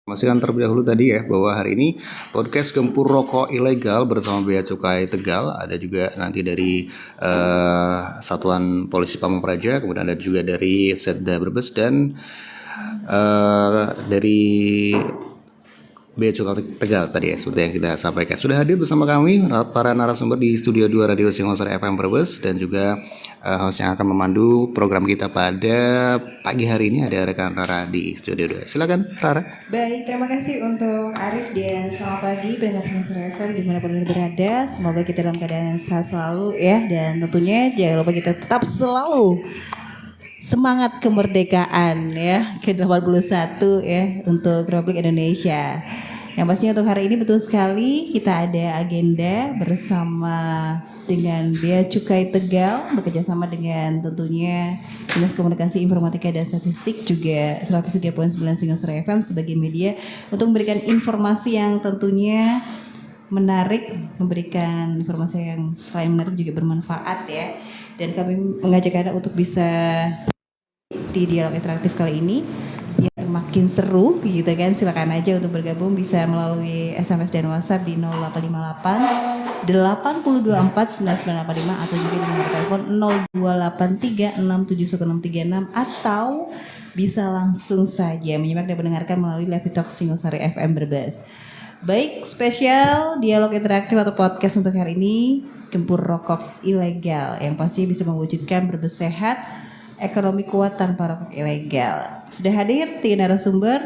Masihkan terlebih dahulu tadi ya bahwa hari ini podcast Gempur Rokok Ilegal bersama Bea Cukai Tegal, ada juga nanti dari Satuan Polisi Pamung Praja, kemudian ada juga dari Setda Brebes dan dari Bea Cukai Tegal tadi ya, seperti yang kita sampaikan. Sudah hadir bersama kami para narasumber di Studio 2 Radio Singosari FM Brebes dan juga host yang akan memandu program kita pada pagi hari ini ada rekan Rara di Studio 2. Silakan Rara. Baik, terima kasih untuk Arif dan selamat pagi pendengar Singosari FM dimanapun Anda berada. Semoga kita dalam keadaan sehat selalu ya, dan tentunya jangan lupa kita tetap selalu semangat kemerdekaan ya ke-81 ya untuk Republik Indonesia. Yang pastinya untuk hari ini betul sekali kita ada agenda bersama dengan Bea Cukai Tegal bekerjasama dengan tentunya Dinas Komunikasi Informatika dan Statistik juga 103.9 Singosari FM sebagai media untuk memberikan informasi yang tentunya menarik, memberikan informasi yang selain menarik juga bermanfaat ya. Dan kami mengajak Anda untuk bisa di dialog interaktif kali ini biar makin seru gitu kan. Silakan aja untuk bergabung bisa melalui SMS dan WhatsApp di 0858 824 9985 atau juga di nomor telepon 0283 671636 atau bisa langsung saja menyimak dan mendengarkan melalui live talk Singosari FM Brebes. Baik, spesial dialog interaktif atau podcast untuk hari ini Gempur Rokok Ilegal yang pasti bisa mewujudkan Brebes sehat, ekonomi kuat tanpa rokok ilegal. Sudah hadir 3 narasumber.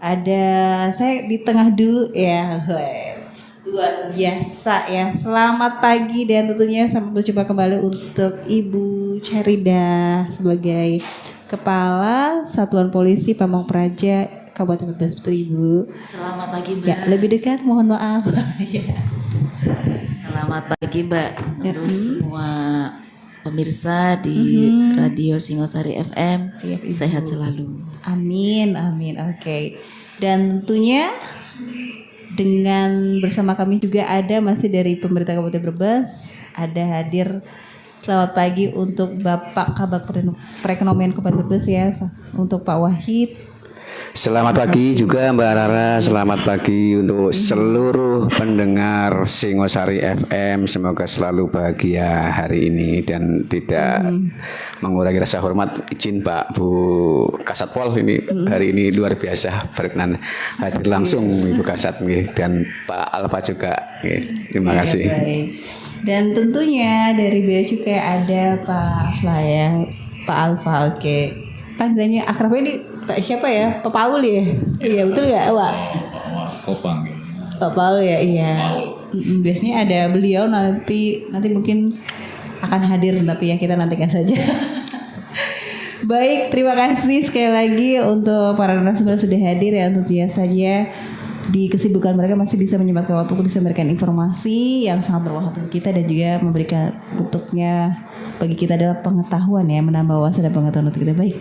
Ada saya di tengah dulu ya. Luar biasa ya. Selamat pagi dan tentunya selamat berjumpa kembali untuk Ibu Charida sebagai Kepala Satuan Polisi Pamung Praja Kabupaten Brebes. Ibu. Selamat pagi Mbak. Ya, lebih dekat mohon maaf. Ya. Selamat pagi Mbak untuk semua pemirsa di Radio Singosari FM. Siap, sehat selalu. Amin, amin. Oke. Dan tentunya dengan bersama kami juga ada masih dari pemerintah Kabupaten Brebes, ada hadir. Selamat pagi untuk Bapak Kabag Perekonomian Kabupaten Brebes ya, untuk Pak Wahid. Selamat pagi juga Mbak Rara, selamat pagi untuk seluruh pendengar Singosari FM. Semoga selalu bahagia hari ini dan tidak mengurangi rasa hormat. Izin Pak Bu Kasatpol ini hari ini luar biasa berkenan hadir langsung Ibu Kasat dan Pak Alfa juga. Terima kasih. Baik. Dan tentunya dari Bea Cukai ada Pak Alfa ya, Pak Alfa. Oke. Panggilannya akrabnya ini Pak siapa ya? Pak Paul ya? Iya betul nggak Pak? Kopang. Pak Paul ya, iya. Biasanya ada beliau nanti mungkin akan hadir tapi ya kita nantikan saja. Baik, terima kasih sekali lagi untuk para narasumber sudah hadir ya, tentunya saja di kesibukan mereka masih bisa menyempatkan waktu untuk bisa memberikan informasi yang sangat bermanfaat untuk kita dan juga memberikan bentuknya bagi kita adalah pengetahuan ya, menambah wawasan dan pengetahuan untuk kita. Baik.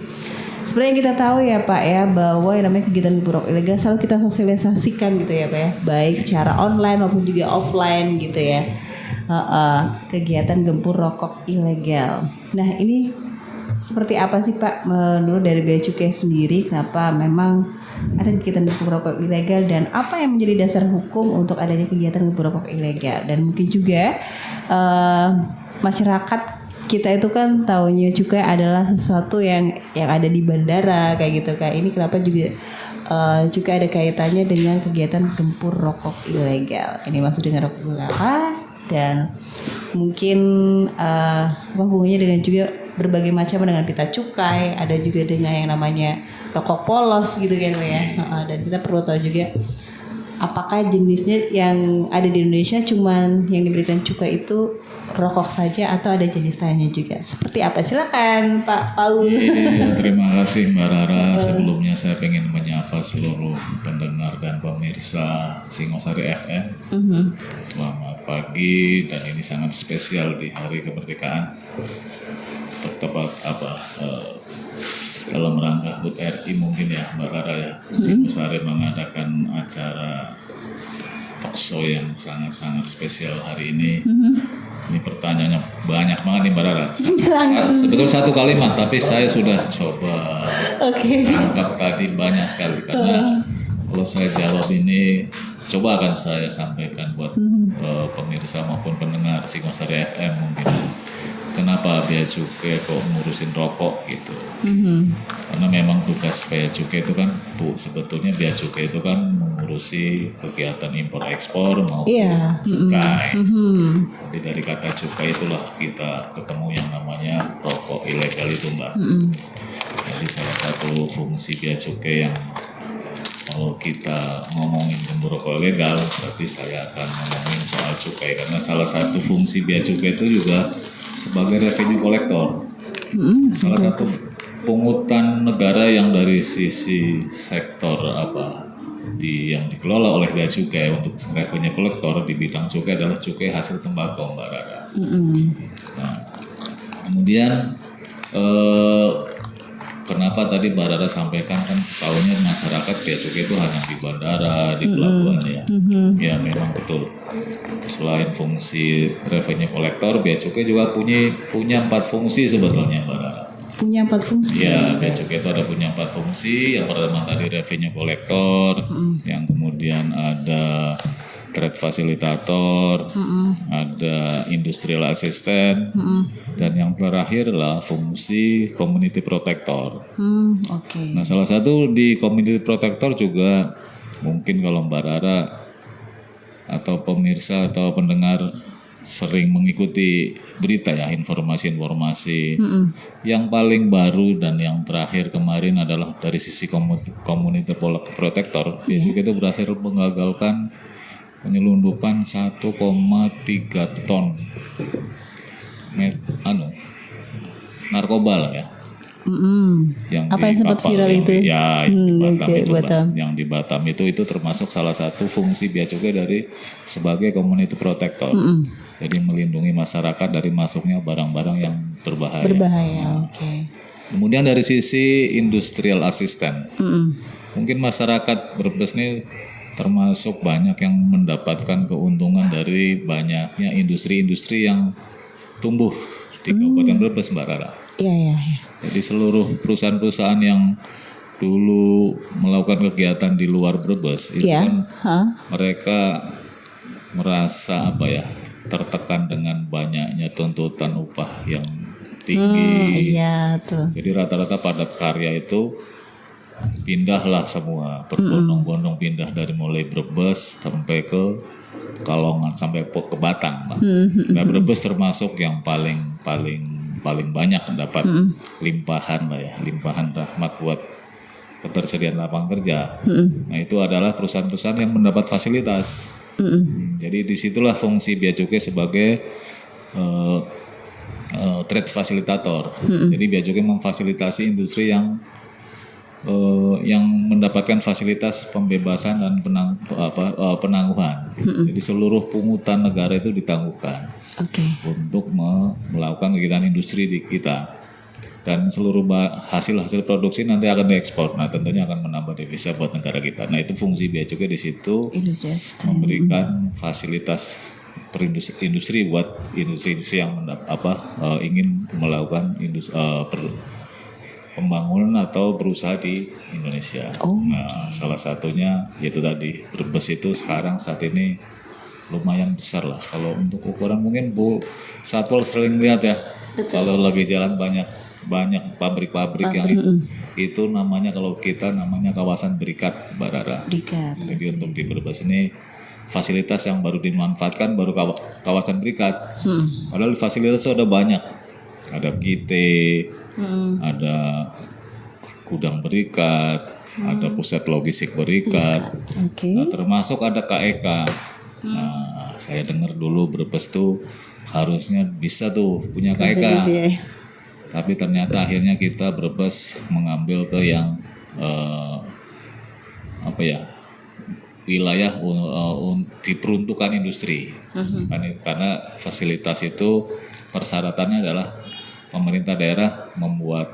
Seperti yang kita tahu ya Pak ya, bahwa yang namanya kegiatan gempur rokok ilegal selalu kita sosialisasikan gitu ya Pak ya, baik secara online maupun juga offline gitu ya. Kegiatan gempur rokok ilegal. Nah ini seperti apa sih Pak menurut dari Bea Cukai sendiri, kenapa memang ada kegiatan gempur rokok ilegal dan apa yang menjadi dasar hukum untuk adanya kegiatan gempur rokok ilegal, dan mungkin juga masyarakat kita itu kan taunya cukai adalah sesuatu yang ada di bandara kayak gitu kan. Ini kenapa juga cukai ada kaitannya dengan kegiatan gempur rokok ilegal. Ini maksud dengan rokok ilegal dan mungkin hubungannya dengan juga berbagai macam dengan pita cukai, ada juga dengan yang namanya rokok polos gitu kan ya. Dan kita perlu tahu juga apakah jenisnya yang ada di Indonesia cuman yang diberikan cukai itu rokok saja atau ada jenis lainnya juga. Seperti apa? Silakan Pak Paul. Iya, terima kasih Mbak Rara. Sebelumnya saya ingin menyapa seluruh pendengar dan pemirsa Singosari FM. Selamat pagi, dan ini sangat spesial di Hari Kemerdekaan. Tepat dalam rangka HUT RI mungkin ya Mbak Rara ya. Singosari mengadakan acara talkshow yang sangat-sangat spesial hari ini. Ini pertanyaannya banyak banget nih Mbak Rara. Sebetulnya satu kalimat, tapi saya sudah coba tangkap tadi banyak sekali karena Kalau saya jawab ini, coba akan saya sampaikan buat pemirsa maupun pendengar Singosari FM mungkin. Kenapa Bea Cukai kok ngurusin rokok gitu? Karena memang tugas Bea Cukai itu kan, Bu, sebetulnya Bea Cukai itu kan mengurusi kegiatan impor ekspor maupun cukai. Jadi dari kata cukai itulah kita ketemu yang namanya rokok ilegal itu, Mbak. Jadi salah satu fungsi Bea Cukai yang kalau kita ngomongin tentang rokok ilegal, berarti saya akan ngomongin soal cukai, karena salah satu fungsi Bea Cukai itu juga sebagai revenue collector. Salah satu pungutan negara yang dari sisi sektor yang dikelola oleh Bea Cukai untuk revenue collector di bidang cukai adalah cukai hasil tembakau, Mbak Rara. Nah, kemudian kenapa tadi Mbak Rara sampaikan kan tahunya masyarakat Bea Cukai itu hanya di bandara, di pelabuhan ya. Ya memang betul. Selain fungsi revenue collector, Bea Cukai juga punya 4 fungsi sebetulnya, Mbak Rara. Punya 4 fungsi. Ya, Bea Cukai itu ada punya 4 fungsi. Yang pertama tadi revenue collector, yang kemudian ada trade facilitator, ada industrial assistant, dan yang terakhir adalah fungsi community protector. Oke. Nah, salah satu di community protector juga mungkin kalau Mbak Rara atau pemirsa atau pendengar sering mengikuti berita ya, informasi-informasi yang paling baru dan yang terakhir kemarin adalah dari sisi community protector, dia juga itu berhasil mengagalkan penyelundupan 1,3 ton narkoba lah ya. Yang Apa yang sempat viral itu? Ya, di Batam oke, itu, Mbak. Batam. Yang di Batam itu termasuk salah satu fungsi Bea Cukai dari sebagai community protector. Jadi melindungi masyarakat dari masuknya barang-barang yang berbahaya. Berbahaya, oke. Kemudian dari sisi industrial assistant, mungkin masyarakat Brebes ini termasuk banyak yang mendapatkan keuntungan dari banyaknya industri-industri yang tumbuh di Kabupaten Brebes, Mbak Rara. Iya. Jadi seluruh perusahaan-perusahaan yang dulu melakukan kegiatan di luar Brebes itu kan mereka merasa tertekan dengan banyaknya tuntutan upah yang tinggi. Iya tuh. Jadi rata-rata padat karya itu pindahlah semua, berbondong-bondong pindah dari mulai Brebes sampai ke Kalongan sampai ke Batang, Pak. Nah, Brebes termasuk yang paling banyak dapat limpahan lah ya, limpahan rahmat buat ketersediaan lapangan kerja. Nah, itu adalah perusahaan-perusahaan yang mendapat fasilitas. Jadi disitulah fungsi Bea Cukai sebagai trade facilitator. Jadi Bea Cukai memfasilitasi industri yang mendapatkan fasilitas pembebasan dan penangguhan. Jadi seluruh pungutan negara itu ditangguhkan untuk melakukan kegiatan industri di kita, dan seluruh hasil produksi nanti akan diekspor. Nah, tentunya akan menambah devisa buat negara kita. Nah, itu fungsi Bea Cukai di situ, memberikan fasilitas industri buat industri yang ingin melakukan pembangunan atau berusaha di Indonesia. Nah, salah satunya yaitu tadi Brebes itu sekarang saat ini lumayan besar lah. Kalau untuk ukuran mungkin Bu Satpol sering lihat ya. Kalau lagi jalan banyak pabrik-pabrik yang itu namanya, kalau kita namanya kawasan berikat, Mbak Rara. Jadi untuk di Brebes ini fasilitas yang baru dimanfaatkan baru kawasan berikat. Padahal fasilitas sudah banyak. Ada PT, ada gudang berikat, ada pusat logistik berikat, nah, termasuk ada KEK. Nah, saya dengar dulu Brebes tuh harusnya bisa tuh punya KEK, tapi ternyata akhirnya kita Brebes mengambil ke yang wilayah diperuntukkan industri, karena fasilitas itu persyaratannya adalah pemerintah daerah membuat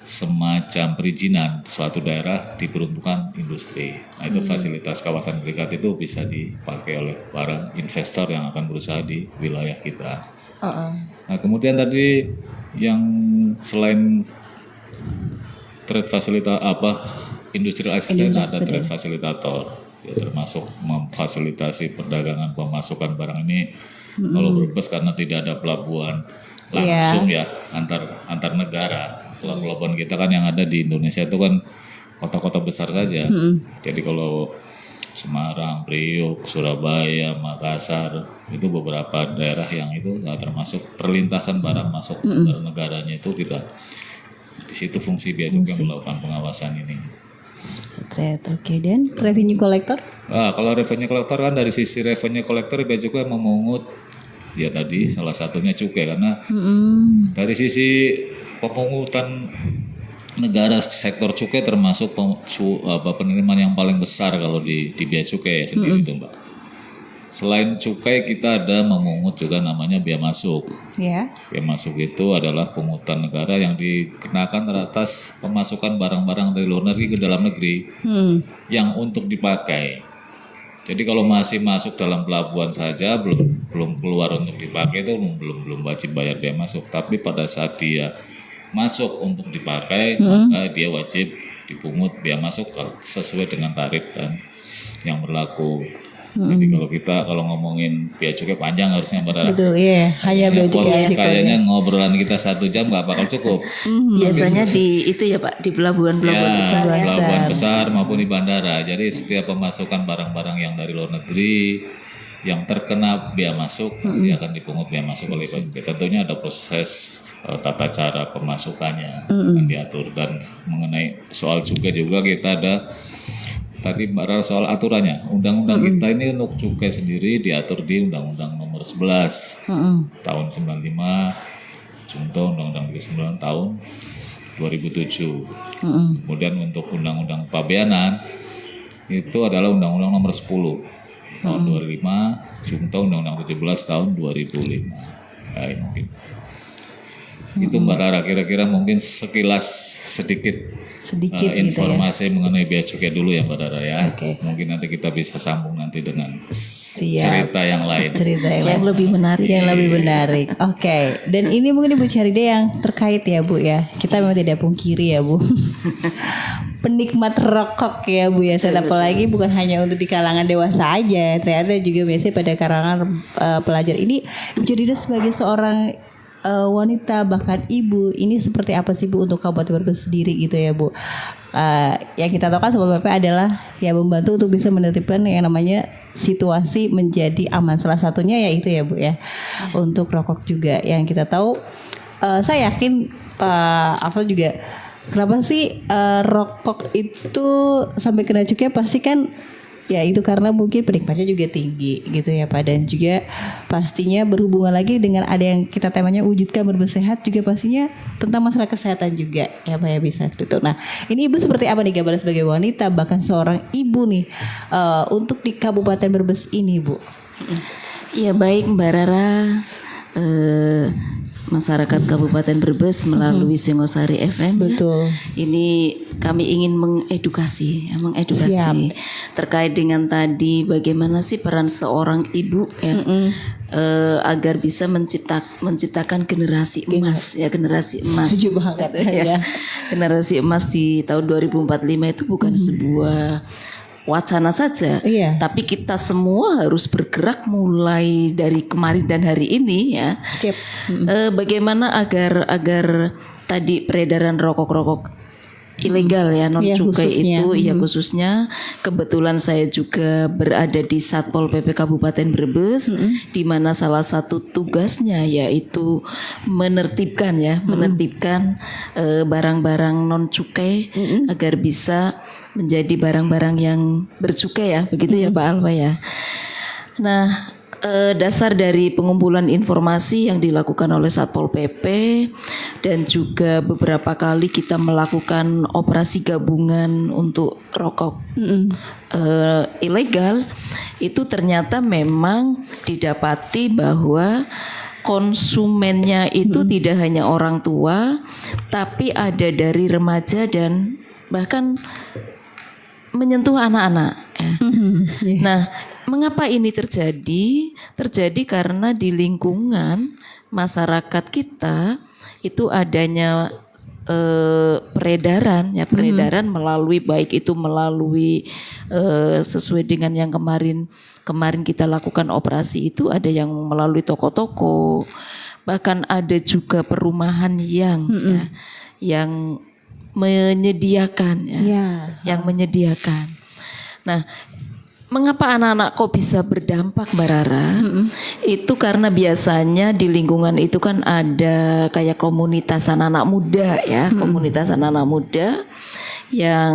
semacam perizinan suatu daerah diperuntukkan industri. Nah, itu fasilitas kawasan berikat itu bisa dipakai oleh para investor yang akan berusaha di wilayah kita. Nah, kemudian tadi yang selain trade industrial assistant, ada trade facilitator, ya, termasuk memfasilitasi perdagangan pemasukan barang ini. Kalau Brebes karena tidak ada pelabuhan langsung ya antar negara. Pelabuhan kita kan yang ada di Indonesia itu kan kota-kota besar saja. Jadi kalau Semarang, Priok, Surabaya, Makassar itu beberapa daerah yang itu termasuk perlintasan barang masuk antar negaranya itu tidak. Di situ fungsi Bea Cukai melakukan pengawasan ini. Oke, dan revenue collector? Kalau revenue collector kan dari sisi revenue collector Bea Cukai memungut ya tadi salah satunya cukai karena dari sisi pemungutan negara sektor cukai termasuk penerimaan yang paling besar kalau di Bea Cukai sendiri itu Mbak. Selain cukai kita ada memungut juga namanya bea masuk. Ya. Bea masuk itu adalah pungutan negara yang dikenakan atas pemasukan barang-barang dari luar negeri ke dalam negeri yang untuk dipakai. Jadi kalau masih masuk dalam pelabuhan saja belum keluar untuk dipakai itu belum wajib bayar bea masuk. Tapi pada saat dia masuk untuk dipakai maka dia wajib dipungut bea masuk sesuai dengan tarif dan yang berlaku. Jadi kalau ngomongin bea cukai panjang harusnya Mbak. Betul, iya. Hanya bea cukai aja. Kayaknya ngobrolan kita 1 jam nggak bakal cukup. Biasanya di itu ya Pak, di pelabuhan-pelabuhan besar ya. Pelabuhan besar maupun di bandara. Jadi setiap pemasukan barang-barang yang dari luar negeri yang terkena bea masuk pasti akan dipungut bea masuk oleh Bea Cukai. Tentunya ada proses tata cara pemasukannya yang diatur, dan mengenai soal cukai juga kita ada tadi Mbak Rara soal aturannya. Undang-undang kita ini untuk cukai sendiri diatur di Undang-Undang Nomor 11 tahun 95, contoh Undang-Undang 39 tahun 2007. Kemudian untuk Undang-Undang Pabeanan itu adalah Undang-Undang Nomor 10 tahun 2005, contoh Undang-Undang 17 tahun 2005. Mungkin itu Mbak Rara, kira-kira mungkin sekilas sedikit informasi mengenai bea cukai dulu ya Mbak Rara ya. Mungkin nanti kita bisa sambung nanti dengan cerita yang lain. Yang lebih menarik. Yang lebih menarik. Oke. Dan ini mungkin Ibu Charida yang terkait ya Bu ya. Kita memang tidak pungkiri ya Bu. Penikmat rokok ya Bu ya. Apalagi bukan hanya untuk di kalangan dewasa aja. Ternyata juga biasanya pada kalangan pelajar ini. Ibu Charida sebagai seorang wanita bahkan ibu, ini seperti apa sih Bu untuk Kabupaten Brebes sendiri gitu ya Bu? Yang kita tahu kan Satpol PP adalah ya membantu untuk bisa menertibkan yang namanya situasi menjadi aman. Salah satunya ya itu ya Bu ya, untuk rokok juga yang kita tahu. Saya yakin Pak Afal juga, kenapa sih rokok itu sampai kena cukai pasti kan ya itu karena mungkin penikmatnya juga tinggi gitu ya Pak, dan juga pastinya berhubungan lagi dengan ada yang kita temanya wujudkan Brebes sehat, juga pastinya tentang masalah kesehatan juga ya Pak ya, bisa seperti itu. Nah ini Ibu seperti apa nih gambaran sebagai wanita bahkan seorang ibu nih untuk di Kabupaten Brebes ini Bu? Ya baik Mbak Rara, masyarakat Kabupaten Brebes melalui Singosari FM. Betul. Ini kami ingin mengedukasi terkait dengan tadi bagaimana sih peran seorang ibu ya agar bisa menciptakan generasi emas ya, generasi emas. Setuju banget ya. Generasi emas di tahun 2045 itu bukan sebuah wacana saja, tapi kita semua harus bergerak mulai dari kemarin dan hari ini ya. Siap. Bagaimana agar tadi peredaran rokok ilegal ya non cukai itu ya, khususnya kebetulan saya juga berada di Satpol PP Kabupaten Brebes, di mana salah satu tugasnya yaitu menertibkan barang-barang non cukai agar bisa menjadi barang-barang yang bercukai ya, begitu ya Pak Alfa ya. Nah, dasar dari pengumpulan informasi yang dilakukan oleh Satpol PP dan juga beberapa kali kita melakukan operasi gabungan untuk rokok ilegal, itu ternyata memang didapati bahwa konsumennya itu tidak hanya orang tua, tapi ada dari remaja dan bahkan menyentuh anak-anak ya. Nah, mengapa ini terjadi? Terjadi karena di lingkungan masyarakat kita itu adanya peredaran ya, peredaran melalui baik itu melalui sesuai dengan yang kemarin kita lakukan operasi itu, ada yang melalui toko-toko, bahkan ada juga perumahan yang ya, yang menyediakan ya, yang menyediakan. Nah, mengapa anak-anak kok bisa berdampak, Mbak Rara? Itu karena biasanya di lingkungan itu kan ada kayak komunitas anak-anak muda ya, komunitas anak-anak muda yang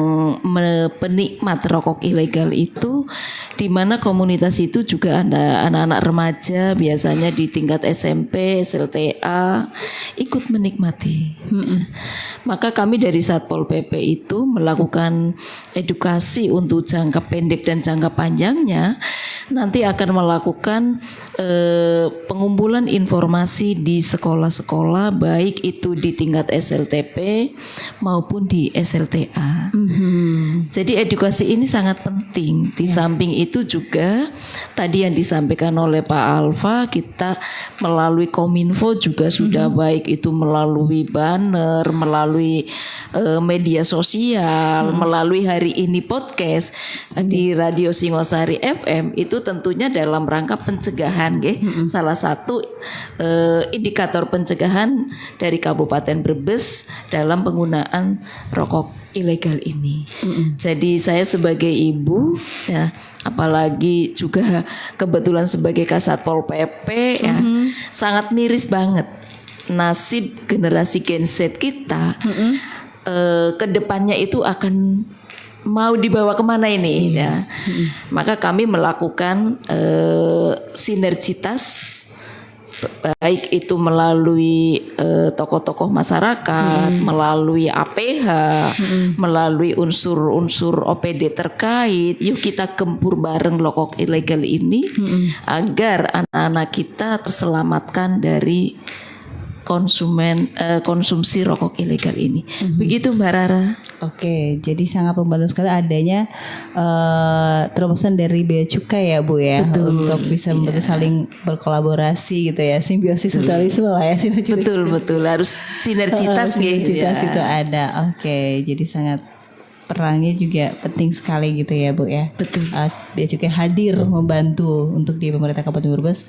penikmat rokok ilegal itu, di mana komunitas itu juga ada anak-anak remaja biasanya di tingkat SMP, SLTA ikut menikmati. Maka kami dari Satpol PP itu melakukan edukasi untuk jangka pendek dan jangka panjangnya, nanti akan melakukan pengumpulan informasi di sekolah-sekolah, baik itu di tingkat SLTP maupun di SLTA. Jadi edukasi ini sangat penting. Di samping itu juga tadi yang disampaikan oleh Pak Alfa, kita melalui Kominfo juga sudah baik itu melalui banner, melalui media sosial, melalui hari ini podcast di Radio Singosari FM, itu tentunya dalam rangka pencegahan, salah satu indikator pencegahan dari Kabupaten Brebes dalam penggunaan rokok ilegal ini. Jadi saya sebagai ibu ya, apalagi juga kebetulan sebagai Kasatpol PP ya, sangat miris banget nasib generasi Gen Z kita. Kedepannya itu akan mau dibawa kemana ini ya. Maka kami melakukan sinergitas, baik itu melalui tokoh-tokoh masyarakat, melalui APH, melalui unsur-unsur OPD terkait. Yuk kita gempur bareng rokok ilegal ini agar anak-anak kita terselamatkan dari konsumsi rokok ilegal ini. Begitu Mbak Rara. Oke, jadi sangat membantu sekali adanya terobosan dari Bea Cukai ya Bu ya. Betul, untuk bisa membantu saling berkolaborasi gitu ya, simbiosis mutualisme lah ya. Betul harus sinergitas sinergitas ya. itu ada. Oke, jadi sangat perannya juga penting sekali gitu ya Bu ya. Betul. Bea Cukai hadir membantu untuk di pemerintah Kabupaten Brebes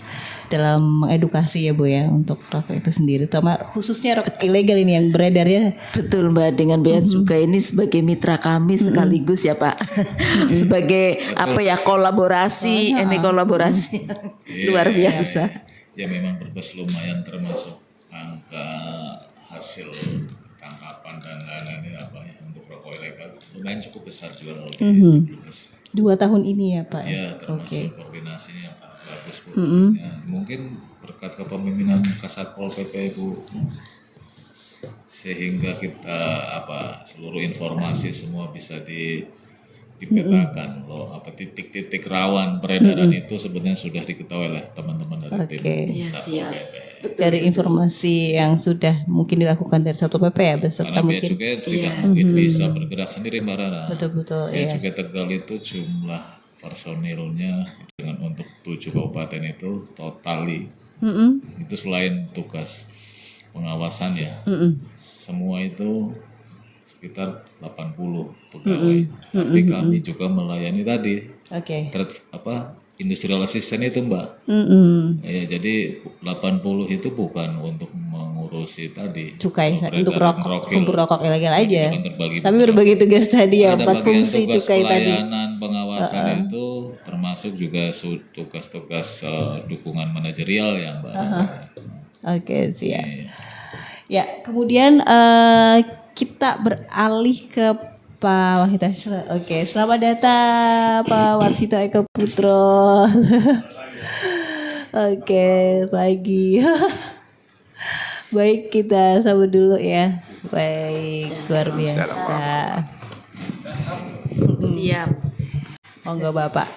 dalam mengedukasi ya Bu ya untuk rokok itu sendiri, terutama khususnya rokok ilegal ini yang beredar ya. Betul Mbak, dengan Bea Cukai ini sebagai mitra kami sekaligus ya Pak, sebagai apa ya, kolaborasi, ini kolaborasi luar biasa. Ya memang Brebes lumayan termasuk angka hasil tangkapan dan lain-lain apa ya untuk rokok ilegal lumayan cukup besar juga kalau di Brebes. 2 tahun ini ya Pak. Ya termasuk koordinasinya yang sangat bagus Bu. Ya, mungkin berkat kepemimpinan Kasatpol PP Bu, sehingga kita seluruh informasi semua bisa dipetakan loh, titik-titik rawan peredaran itu sebenarnya sudah diketahui oleh teman-teman dari tim Satpol PP. Dari informasi yang sudah mungkin dilakukan dari Satpol PP ya beserta Karena mungkin Bea Cukai tidak mungkin bisa bergerak sendiri Mbak Rara. betul-betul Bea ya. Cukai Tegal itu jumlah personilnya dengan untuk 7 kabupaten itu totali. Itu selain tugas pengawasan ya, semua itu sekitar 80 pegawai. Tapi kami juga melayani tadi Oke. industrial assistant itu Mbak. Ya, jadi 80 itu bukan untuk mengurusi tadi Cukai untuk peredaran kumpul rokok ilegal aja. bukan terbagi Tapi berbagi tugas tadi ya, ada 4 bagian fungsi tugas cukai tadi. pelayanan pengawasan itu termasuk juga tugas-tugas dukungan manajerial yang Mbak. Oke, siap. Ya, kemudian kita beralih ke Pak Wahid Asra. Oke, selamat datang Pak Warsito Eko Putro. Oke, pagi. Baik, kita sambut dulu ya. Baik, luar biasa. Siap. Monggo Bapak.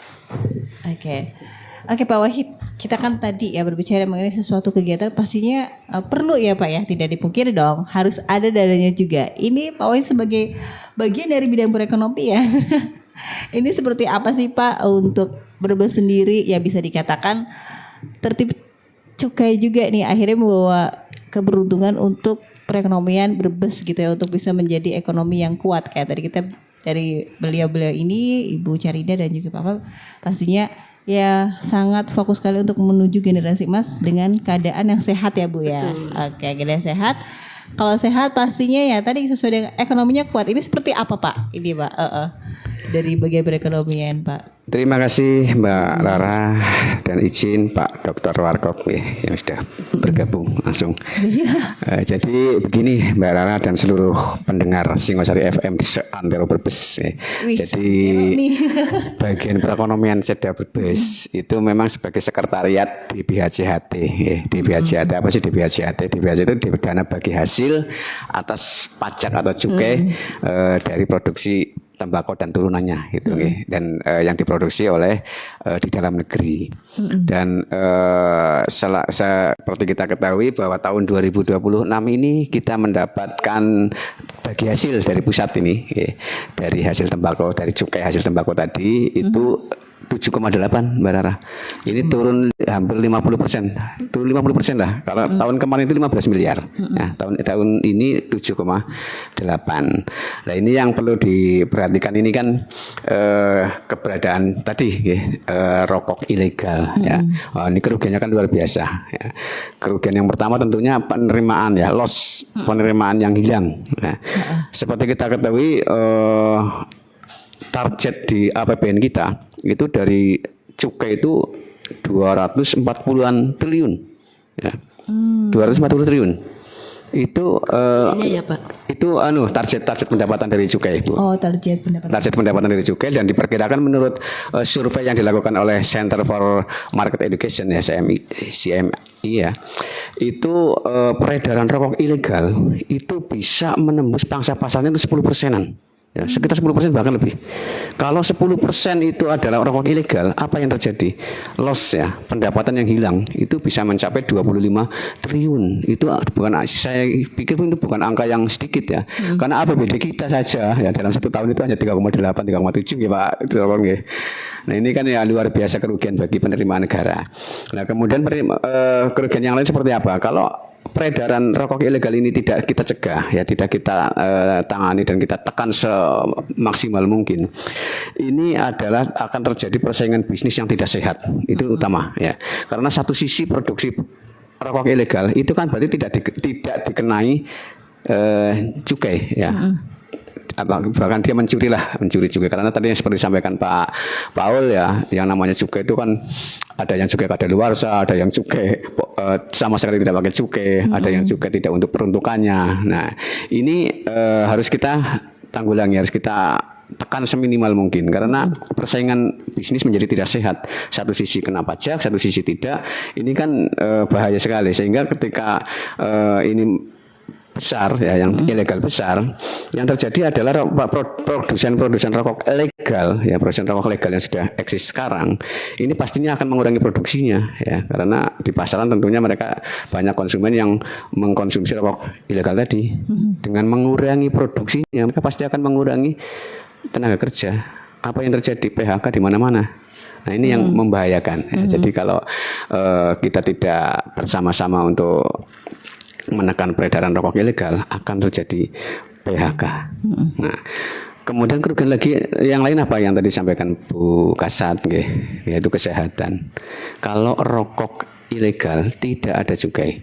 Oke Pak Wahid, kita kan tadi ya berbicara mengenai sesuatu kegiatan pastinya perlu ya Pak ya, tidak dipungkiri dong, harus ada dananya juga. Ini Pak Wahid sebagai bagian dari bidang perekonomian, ini seperti apa sih Pak untuk Brebes sendiri ya, bisa dikatakan tertib cukai juga nih akhirnya membawa keberuntungan untuk perekonomian Brebes gitu ya untuk bisa menjadi ekonomi yang kuat kayak tadi kita dari beliau-beliau ini Ibu Carida dan juga Pak Fal pastinya ya sangat fokus sekali untuk menuju generasi emas dengan keadaan yang sehat ya Bu ya. Oke, keadaan sehat. Kalau sehat pastinya ya tadi sesuai dengan ekonominya kuat. Ini seperti apa Pak? Ini Pak dari bagian perekonomian Pak. Terima kasih Mbak Rara dan izin Pak Dr. Warkop yang sudah bergabung langsung. Jadi begini Mbak Rara dan seluruh pendengar Singosari FM di seantero Brebes. Jadi bagian perekonomian Seda Brebes itu memang sebagai sekretariat di BHCHT. Di BHCHT apa sih di BHCHT? Di BHCHT itu dana bagi hasil atas pajak atau cukai dari produksi tembakau dan turunannya gitu dan yang diproduksi oleh di dalam negeri dan seperti kita ketahui bahwa tahun 2026 ini kita mendapatkan bagi hasil dari pusat ini dari hasil tembakau dari cukai hasil tembakau tadi itu 7,8 Mbak Rara. Ini turun hampir 50%. Turun 50% lah. Kalau tahun kemarin itu 15 miliar. Nah, tahun ini 7,8. Nah, ini yang perlu diperhatikan ini kan keberadaan tadi rokok ilegal ya. Ini kerugiannya kan luar biasa ya. Kerugian yang pertama tentunya penerimaan ya, loss, penerimaan yang hilang. Nah, seperti kita ketahui target di APBN kita itu dari cukai itu 240-an triliun ya. 240 triliun. Itu Ini ya Pak. itu target pendapatan dari cukai Bu. Oh, target pendapatan. Target pendapatan dari cukai dan diperkirakan menurut survei yang dilakukan oleh Center for Market Education ya CMI ya. Itu peredaran rokok ilegal itu bisa menembus pangsa pasarnya itu 10%-an. Ya, sekitar 10% bahkan lebih. Kalau 10% itu adalah rokok ilegal, apa yang terjadi? Loss ya, pendapatan yang hilang itu bisa mencapai 25 triliun. Itu bukan, saya pikir itu bukan angka yang sedikit ya. Karena APBD kita saja ya dalam 1 tahun itu hanya 3,8, 3,7 ya Pak. Nah, ini kan ya luar biasa kerugian bagi penerimaan negara. Nah, kemudian kerugian yang lain seperti apa? Kalau peredaran rokok ilegal ini tidak kita cegah ya, tidak kita tangani dan kita tekan semaksimal mungkin, ini adalah akan terjadi persaingan bisnis yang tidak sehat. Itu utama ya, karena satu sisi produksi rokok ilegal itu kan berarti tidak dikenai cukai ya. Bahkan dia mencuri cukai karena tadi yang seperti disampaikan Pak Paul ya, yang namanya cukai itu kan ada yang cukai kadaluarsa, ada yang cukai sama sekali tidak pakai cukai, ada yang cukai tidak untuk peruntukannya. Nah, ini harus kita tanggulangi, harus kita tekan seminimal mungkin karena persaingan bisnis menjadi tidak sehat. Satu sisi kena pajak, satu sisi tidak. Ini kan bahaya sekali sehingga ketika ini besar ya, yang ilegal besar, yang terjadi adalah produsen rokok legal ya, produsen rokok legal yang sudah eksis sekarang ini pastinya akan mengurangi produksinya ya, karena di pasaran tentunya mereka banyak konsumen yang mengkonsumsi rokok ilegal tadi. Dengan mengurangi produksinya mereka pasti akan mengurangi tenaga kerja. Apa yang terjadi? PHK di mana-mana. Nah, ini yang membahayakan ya. Jadi kalau kita tidak bersama-sama untuk menekan peredaran rokok ilegal akan terjadi PHK. Nah, kemudian kerugian lagi yang lain apa yang tadi disampaikan Bu Kasat, yaitu kesehatan. Kalau rokok ilegal tidak ada cukai,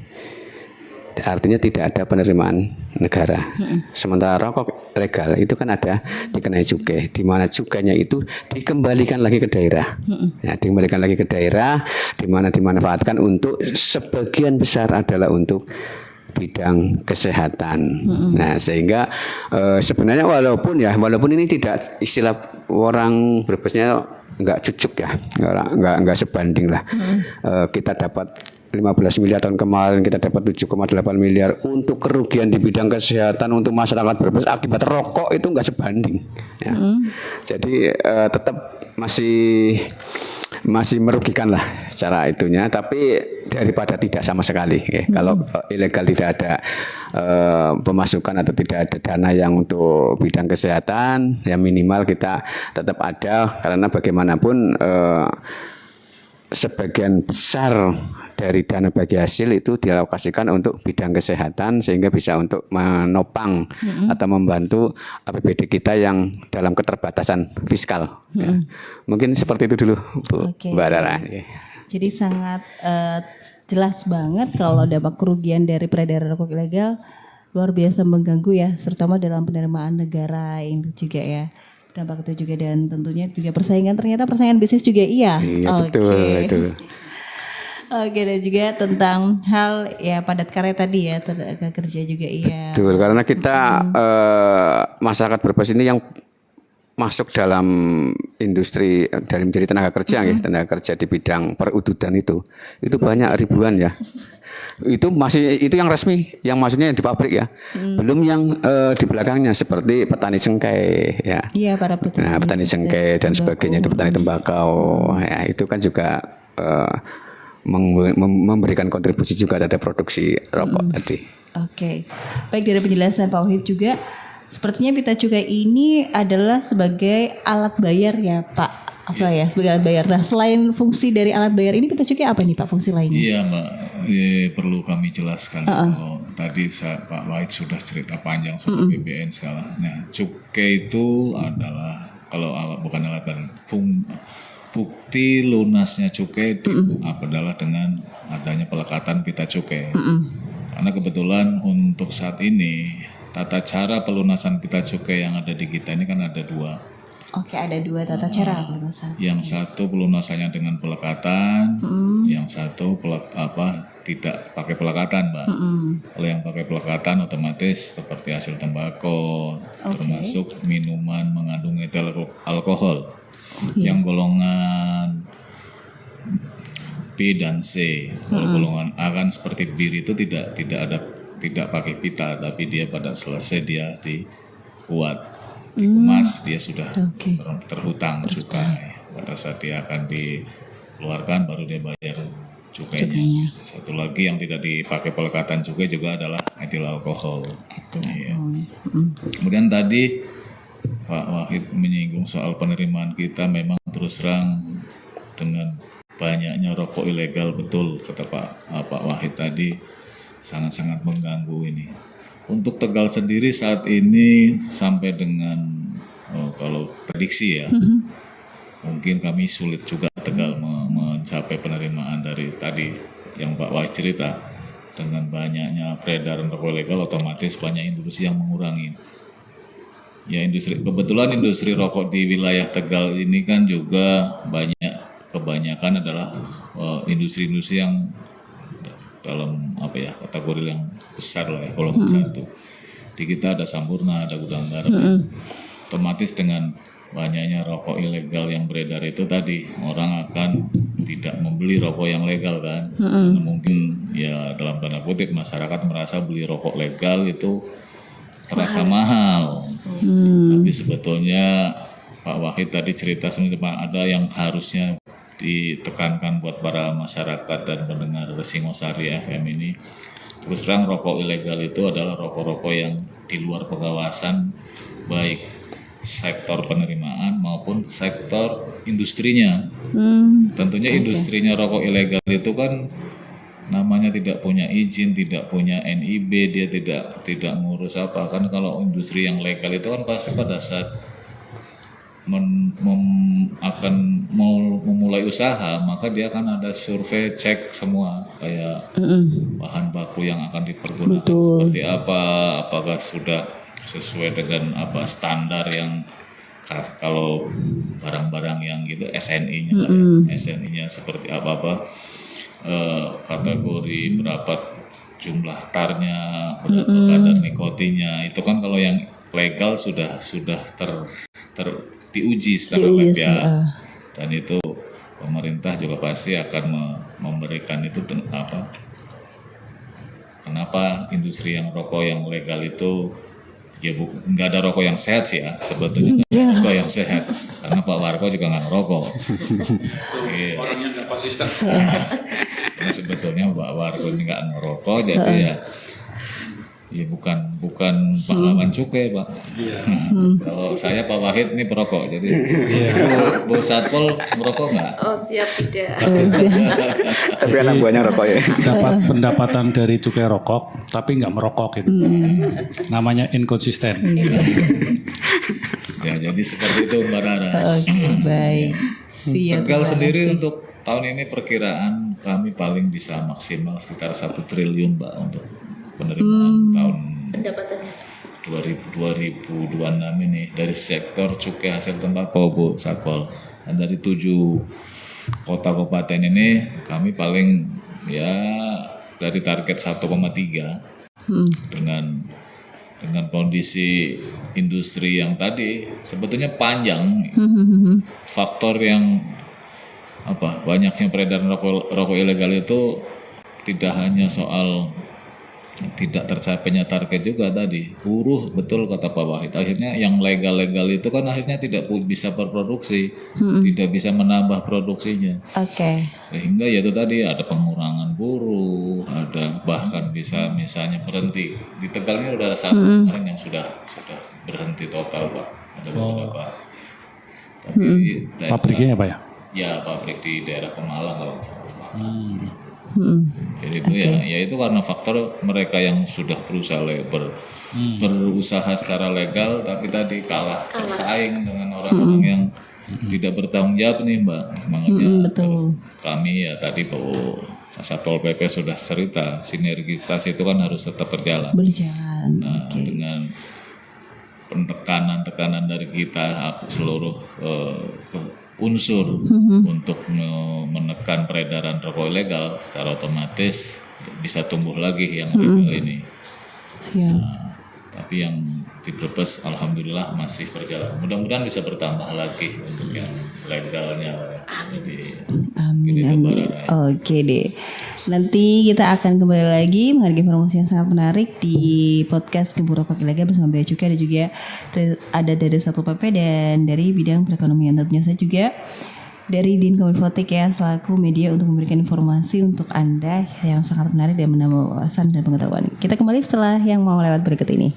artinya tidak ada penerimaan negara. Sementara rokok legal itu kan ada dikenai cukai, di mana cukainya itu dikembalikan lagi ke daerah. Ya, dikembalikan lagi ke daerah, di mana dimanfaatkan untuk sebagian besar adalah untuk bidang kesehatan. Nah, sehingga sebenarnya walaupun ini tidak, istilah orang Brebesnya enggak cucuk ya, enggak sebanding lah. Kita dapat 15 miliar tahun kemarin, kita dapat 7,8 miliar untuk kerugian di bidang kesehatan untuk masyarakat Brebes akibat rokok itu enggak sebanding ya. Jadi tetap masih merugikan lah secara itunya, tapi daripada tidak sama sekali ya. Kalau ilegal tidak ada pemasukan atau tidak ada dana yang untuk bidang kesehatan, ya minimal kita tetap ada, karena bagaimanapun sebagian besar dari dana bagi hasil itu dialokasikan untuk bidang kesehatan sehingga bisa untuk menopang atau membantu APBD kita yang dalam keterbatasan fiskal. Ya. Mungkin seperti itu dulu, Bu Oke. Mbak Rara. Jadi sangat jelas banget kalau dampak kerugian dari peredaran rokok ilegal luar biasa mengganggu ya, terutama dalam penerimaan negara ini juga ya. Dampak itu juga dan tentunya juga ternyata persaingan bisnis juga iya. Iya betul itu. Oke, dan juga tentang hal ya padat karya tadi ya, tenaga kerja juga iya. Betul, karena kita masyarakat Brebes ini yang masuk dalam industri dari menjadi tenaga kerja ya, tenaga kerja di bidang perududan itu banyak ribuan ya. Itu yang resmi, yang maksudnya yang di pabrik ya. Belum yang di belakangnya seperti petani cengkeh ya. Iya, para petani. Nah, petani cengkeh dan sebagainya itu petani tembakau ya, itu kan juga memberikan kontribusi juga terhadap produksi rokok tadi. Oke, baik, dari penjelasan Pak Wahid juga, sepertinya pita cukai ini adalah sebagai alat bayar ya Pak, apa ya, sebagai alat bayar. Nah, selain fungsi dari alat bayar ini, pita cukai apa nih Pak fungsi lainnya? Iya Mbak, perlu kami jelaskan. Kalau tadi Pak Wahid sudah cerita panjang soal BBN segala. Nah, cukai itu adalah kalau bukan alat bayar, bukti lunasnya cukai adalah dengan adanya pelekatan pita cukai. Karena kebetulan untuk saat ini tata cara pelunasan pita cukai yang ada di kita ini kan ada dua. Oke, ada dua tata cara pelunasan. Yang satu pelunasannya dengan pelekatan, yang satu tidak pakai pelekatan, Mbak. Kalau yang pakai pelekatan otomatis seperti hasil tembakau, termasuk minuman mengandung etil alkohol. Yang golongan B dan C. Kalau golongan A kan seperti bir itu tidak pakai pita, tapi dia pada selesai dia dibuat, dikemas, dia sudah terhutang cukai. Pada saat dia akan dikeluarkan baru dia bayar cukainya. Satu lagi yang tidak dipakai pelekatan cukai juga adalah etil alkohol. Iya. Kemudian tadi Pak Wahid menyinggung soal penerimaan kita, memang terus terang dengan banyaknya rokok ilegal, betul kata Pak Wahid tadi, sangat-sangat mengganggu ini. Untuk Tegal sendiri saat ini sampai dengan kalau prediksi ya, mungkin kami sulit juga Tegal mencapai penerimaan dari tadi yang Pak Wahid cerita. Dengan banyaknya peredaran rokok ilegal, otomatis banyak industri yang mengurangi. Ya, kebetulan industri rokok di wilayah Tegal ini kan juga kebanyakan adalah industri-industri yang dalam kategori yang besar lah ya, golongan satu. Di kita ada Sampurna, ada Gudang Garam. Otomatis dengan banyaknya rokok ilegal yang beredar itu tadi, orang akan tidak membeli rokok yang legal kan. Karena mungkin ya dalam tanda kutip masyarakat merasa beli rokok legal itu terasa mahal. Tapi sebetulnya Pak Wahid tadi cerita sebenarnya ada yang harusnya ditekankan buat para masyarakat dan pendengar Singosari FM ini. Terus terang rokok ilegal itu adalah rokok-rokok yang di luar pengawasan, baik sektor penerimaan maupun sektor industrinya. Tentunya industrinya rokok ilegal itu kan namanya tidak punya izin, tidak punya NIB, dia tidak ngurus apa. Kan kalau industri yang legal itu kan pasti pada saat akan mau memulai usaha, maka dia akan ada survei, cek semua kayak bahan baku yang akan dipergunakan seperti apa, apakah sudah sesuai dengan standar yang kalau barang-barang yang gitu SNI-nya SNI-nya seperti apa kategori berapa jumlah tarnya, berapa kadar nikotinnya. Itu kan kalau yang legal sudah diuji secara web ya. Dan itu pemerintah juga pasti akan memberikan itu kenapa industri yang rokok yang legal itu ya nggak ada rokok yang sehat sih ya sebetulnya, rokok yang sehat karena Pak Warko juga nggak ngerokok. Orangnya nggak konsisten. Karena sebetulnya Pak Warko ini nggak ngerokok, jadi ya Ya bukan pahlawan cukai, Pak. Kalau saya Pak Wahid ini perokok, jadi Bu Satpol merokok nggak? Oh siap tidak. Tapi anak buahnya rokok ya. Dapat pendapatan dari cukai rokok tapi nggak merokok gitu. Namanya inkonsisten. Ya jadi seperti itu Mbak Rara. Oke, baik. Siap. Tegal terima sendiri kasih. untuk tahun ini perkiraan kami paling bisa maksimal sekitar 1 triliun Mbak untuk penerimaan tahun Pendapatannya. 2026 ini dari sektor cukai hasil tembakau Bu Satpol. Dan dari 7 kota kabupaten ini kami paling ya dari target 1,3 dengan kondisi industri yang tadi sebetulnya panjang. Faktor yang banyaknya peredaran rokok ilegal itu tidak hanya soal tidak tercapainya target juga tadi, buruh, betul kata Pak Wahid. Akhirnya yang legal-legal itu kan akhirnya tidak bisa berproduksi, tidak bisa menambah produksinya. Oke. Sehingga ya itu tadi ada pengurangan buruh, ada bahkan bisa misalnya berhenti. Di Tegal ini udah satu kemarin yang sudah berhenti total Pak. Ada beberapa. Tapi daerah- Pabriknya apa ya? Ya pabrik di daerah Pemalang kalau nggak salah. Jadi itu ya itu karena faktor mereka yang sudah berusaha berusaha secara legal tapi tadi kalah bersaing dengan orang-orang yang tidak bertanggung jawab nih Mbak. Makanya terus kami ya tadi Pak Satpol PP sudah cerita sinergitas itu kan harus tetap berjalan. Nah, dengan tekanan dari kita seluruh unsur untuk menekan peredaran rokok ilegal secara otomatis bisa tumbuh lagi yang legal ini. Siap. Tapi yang di Brebes alhamdulillah masih berjalan. Mudah-mudahan bisa bertambah lagi untuk yang legalnya. Amin. Oke deh. Nanti kita akan kembali lagi menghargai informasi yang sangat menarik di podcast Gembur Rokok Ilegal bersama Bea Cukai, ada juga ada dari Satpol PP dan dari bidang perekonomian. Tentunya saya juga dari Dinkominfotik ya selaku media untuk memberikan informasi untuk Anda yang sangat menarik dan menambah wawasan dan pengetahuan. Kita kembali setelah yang mau lewat berikut ini.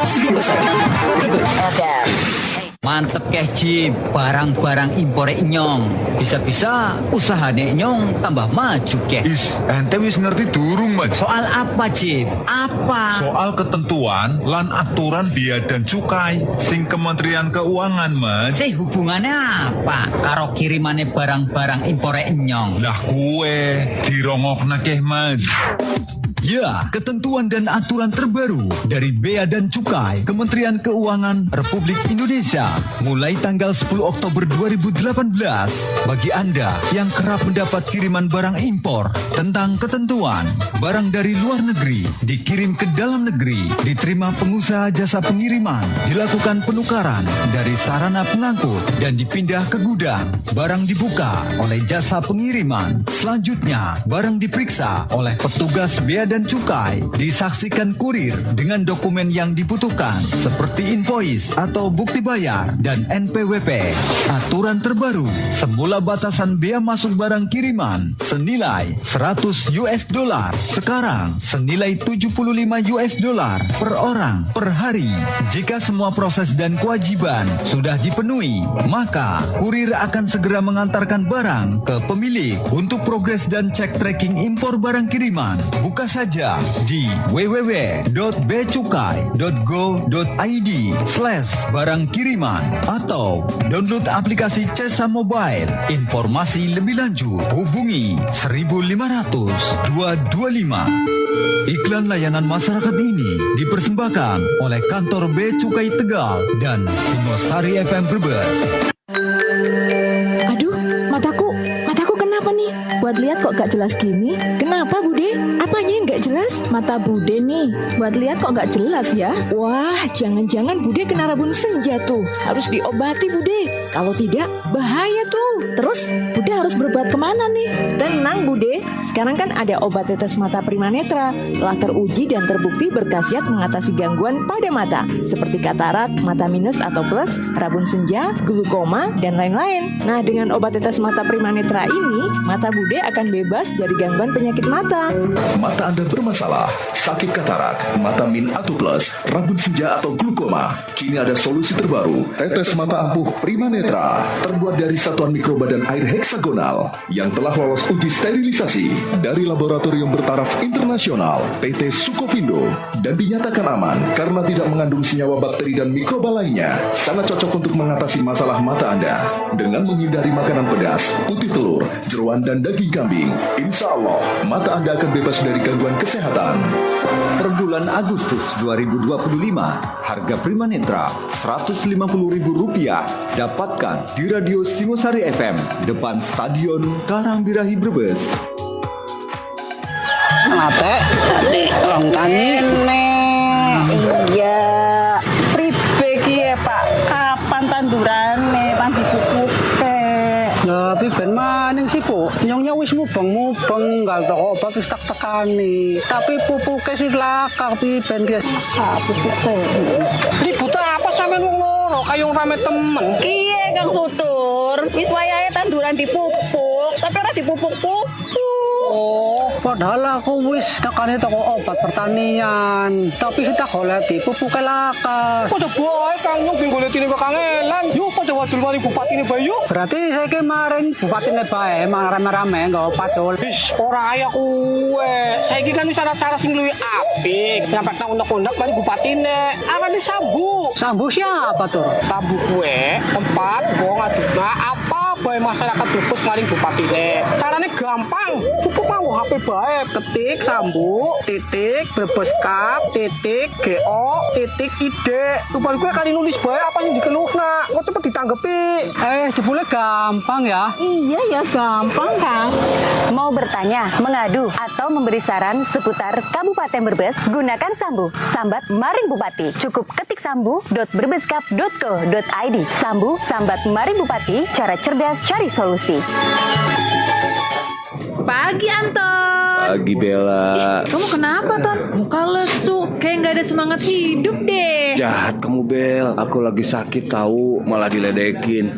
103.9 Mantep keh Jim, barang-barang impor nyong. Bisa-bisa usaha nyong tambah maju keh. Is, ente wis ngerti durung, Mas? Soal apa Jim? Apa? Soal ketentuan lan aturan bea dan cukai sing Kementerian Keuangan, Mas. Hubungannya apa karo kirimane barang-barang impor nyong? Lah kue dirongokna keh, Mas. Ya, ketentuan dan aturan terbaru dari Bea dan Cukai Kementerian Keuangan Republik Indonesia mulai tanggal 10 Oktober 2018 bagi Anda yang kerap mendapat kiriman barang impor tentang ketentuan barang dari luar negeri dikirim ke dalam negeri, diterima pengusaha jasa pengiriman, dilakukan penukaran dari sarana pengangkut dan dipindah ke gudang. Barang dibuka oleh jasa pengiriman. Selanjutnya, barang diperiksa oleh petugas Bea dan Cukai, disaksikan kurir dengan dokumen yang dibutuhkan seperti invoice atau bukti bayar dan NPWP. Aturan terbaru, semula batasan bea masuk barang kiriman senilai $100 sekarang senilai $75 per orang per hari. Jika semua proses dan kewajiban sudah dipenuhi, maka kurir akan segera mengantarkan barang ke pemilik untuk progres dan cek tracking impor barang kiriman. Buka saja di www.beacukai.go.id/barang kiriman atau download aplikasi Cesa Mobile. Informasi lebih lanjut hubungi 1500 225. Iklan layanan masyarakat ini dipersembahkan oleh Kantor Bea Cukai Tegal dan Singosari FM Brebes. Aduh, mataku kenapa nih? Buat lihat kok gak jelas gini. Kenapa Bude? Apanya yang gak jelas? Mata Bude nih, buat lihat kok gak jelas ya. Wah, jangan-jangan Bude kena rabun senja tuh. Harus diobati Bude. Kalau tidak, bahaya tuh. Terus, Bude harus berobat kemana nih? Tenang Bude, sekarang kan ada obat tetes mata Primanetra. Telah teruji dan terbukti berkhasiat mengatasi gangguan pada mata. Seperti katarak, mata minus atau plus, rabun senja, glukoma, dan lain-lain. Nah, dengan obat tetes mata Primanetra ini, mata Bude Bude akan bebas dari gangguan penyakit mata. Mata Anda bermasalah, sakit katarak, mata min atau plus, rabun senja atau glukoma. Kini ada solusi terbaru, tetes mata ampuh Prima Netra. Terbuat dari satuan mikrobadan air heksagonal yang telah lolos uji sterilisasi dari laboratorium bertaraf internasional PT Sukovindo dan dinyatakan aman karena tidak mengandung senyawa bakteri dan mikroba lainnya. Sangat cocok untuk mengatasi masalah mata Anda dengan menghindari makanan pedas, putih telur, jeroan dan daging kambing. Insya Allah, mata Anda akan bebas dari gangguan kesehatan. Per bulan Agustus 2025, harga Prima Netra Rp150.000 dapatkan di Radio Singosari FM depan Stadion Karangbirahi Brebes. Ate orang tani iya pribe ki ya Pak, kapan tandurane pan dipupuk tapi ben maning sih Bu, nyongnya wis mubeng nggak tau obat wis tak tekani tapi pupuknya sih lakar pi ben guys pupuknya ribut apa sampe wong loro kayong rame temen iya Kang Tutur wis wayahe tanduran dipupuk tapi ora dipupuk-pupuk. Oh, padahal aku wis tekane toko obat pertanian, tapi kita goleki pupuk lakas. Pada bae Kang Nyong golekine kok kangelan. Yo pada wadul mari bupatine bae yo. Berarti saya kemarin bupatine bae emang rame-rame nggawa padol. Wis ora kaya kuwe. Saiki kan wis ana cara sing luwih apik. Nyampe nang undang-undang mari bupatine. Arane Sambu. Sambu siapa tuh? Sambu kuwe tempat wong aduna apa bae masyarakat Brebes maring bupatine. Carane gampang. Cukup mau HP bae ketik Sambu titik Brebes Kap titik GO titik ID. Tupal gue kali nulis bae apa yang dikeluhna. Kok cepet ditanggepi. Jebule gampang ya. Iya ya gampang Kang. Mau bertanya, mengadu atau memberi saran seputar Kabupaten Brebes, gunakan Sambu. Sambat Maring Bupati. Cukup ketik sambu.brebeskap.co.id. Sambu sambat Maring Bupati, cara cerdas cari solusi. Pagi Anton. Pagi Bella. Kamu kenapa Ton? Muka lesu, kayak nggak ada semangat hidup deh. Jahat kamu Bel, aku lagi sakit tahu, malah diledekin.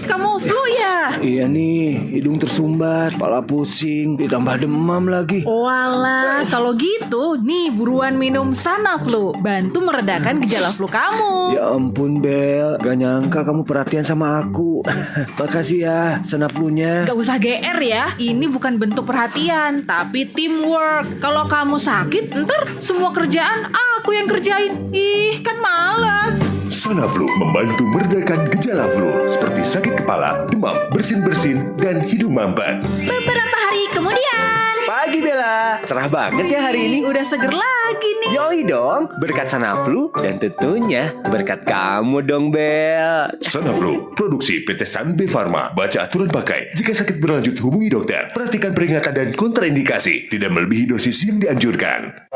Kamu flu ya? Iya nih, hidung tersumbat, kepala pusing, ditambah demam lagi. Walah, kalau gitu nih buruan minum Sanaflu, bantu meredakan gejala flu kamu. Ya ampun Bel, gak nyangka kamu perhatian sama aku. Makasih ya Sanaflunya. Gak usah GR ya, ini bukan bentuk perhatian, tapi teamwork. Kalau kamu sakit, ntar semua kerjaan aku yang kerjain. Ih, kan malas. Sanaflu membantu meredakan gejala flu seperti sakit kepala, demam, bersin-bersin, dan hidung mampet. Beberapa hari kemudian. Pagi Bella, cerah banget ya hari ini. Udah seger lagi nih. Yoi dong, berkat Sanaflu dan tentunya berkat kamu dong Bel. Sanaflu, produksi PT Sanbe Pharma. Baca aturan pakai. Jika sakit berlanjut hubungi dokter. Perhatikan peringatan dan kontraindikasi. Tidak melebihi dosis yang dianjurkan.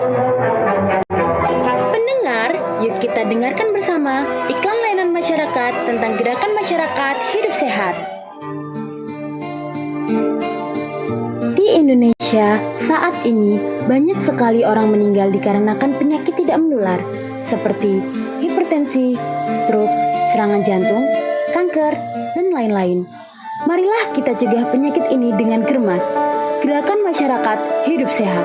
Pendengar, yuk kita dengarkan bersama iklan layanan masyarakat tentang gerakan masyarakat hidup sehat. Di Indonesia, saat ini banyak sekali orang meninggal dikarenakan penyakit tidak menular seperti hipertensi, stroke, serangan jantung, kanker, dan lain-lain. Marilah kita cegah penyakit ini dengan Germas, Gerakan Masyarakat Hidup Sehat.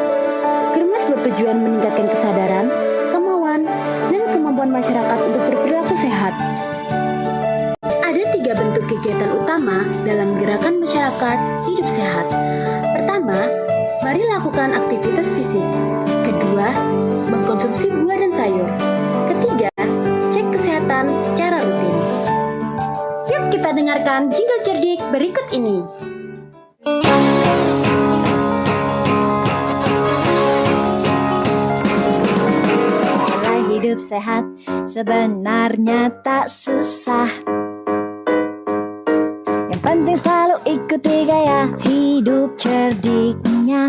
Germas bertujuan meningkatkan kesadaran, kemauan, dan kemampuan masyarakat untuk berperilaku sehat. Ada 3 bentuk kegiatan utama dalam Gerakan Masyarakat Hidup Sehat. Pertama, mari lakukan aktivitas fisik. Kedua, mengkonsumsi buah dan sayur. Ketiga, cek kesehatan secara rutin. Yuk kita dengarkan jingle cerdik berikut ini. Mulai hidup sehat sebenarnya tak susah. Yang penting selalu ikuti gaya hidup cerdiknya.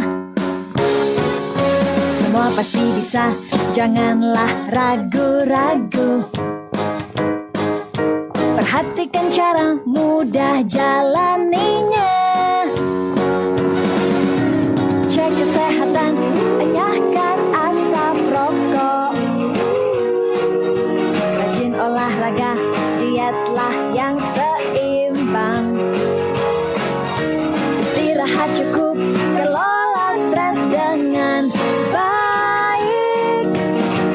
Semua pasti bisa, janganlah ragu-ragu. Perhatikan cara mudah jalaninya. Cek kesehatan, enyahkan asap rokok. Rajin olahraga, dietlah yang seimbang. Istirahat cukup. Kelola stres dengan baik.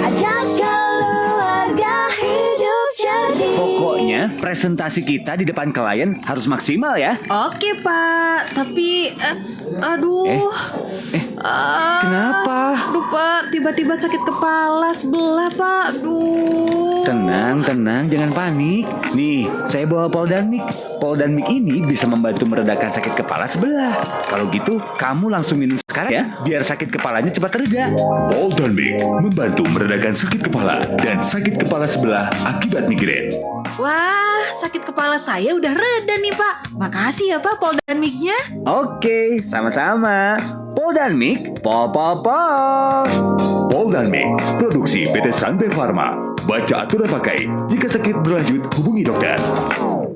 Ajak keluarga hidup cerdik. Pokoknya presentasi kita di depan klien harus maksimal ya. Oke Pak, tapi aduh. Kenapa? Aduh Pak, tiba-tiba sakit kepala sebelah Pak. Aduh. Tenang, jangan panik. Nih, saya bawa Poldanmik. Poldanmik ini bisa membantu meredakan sakit kepala sebelah. Kalau gitu, kamu langsung minum sekarang ya, biar sakit kepalanya cepat reda. Poldanmik membantu meredakan sakit kepala dan sakit kepala sebelah akibat migrain. Wah, sakit kepala saya udah reda nih Pak. Makasih ya Pak Poldanmiknya. Oke, sama-sama. Poldanmik, Poldanmik, produksi PT Sanbe Pharma. Baca aturan pakai. Jika sakit berlanjut, hubungi dokter.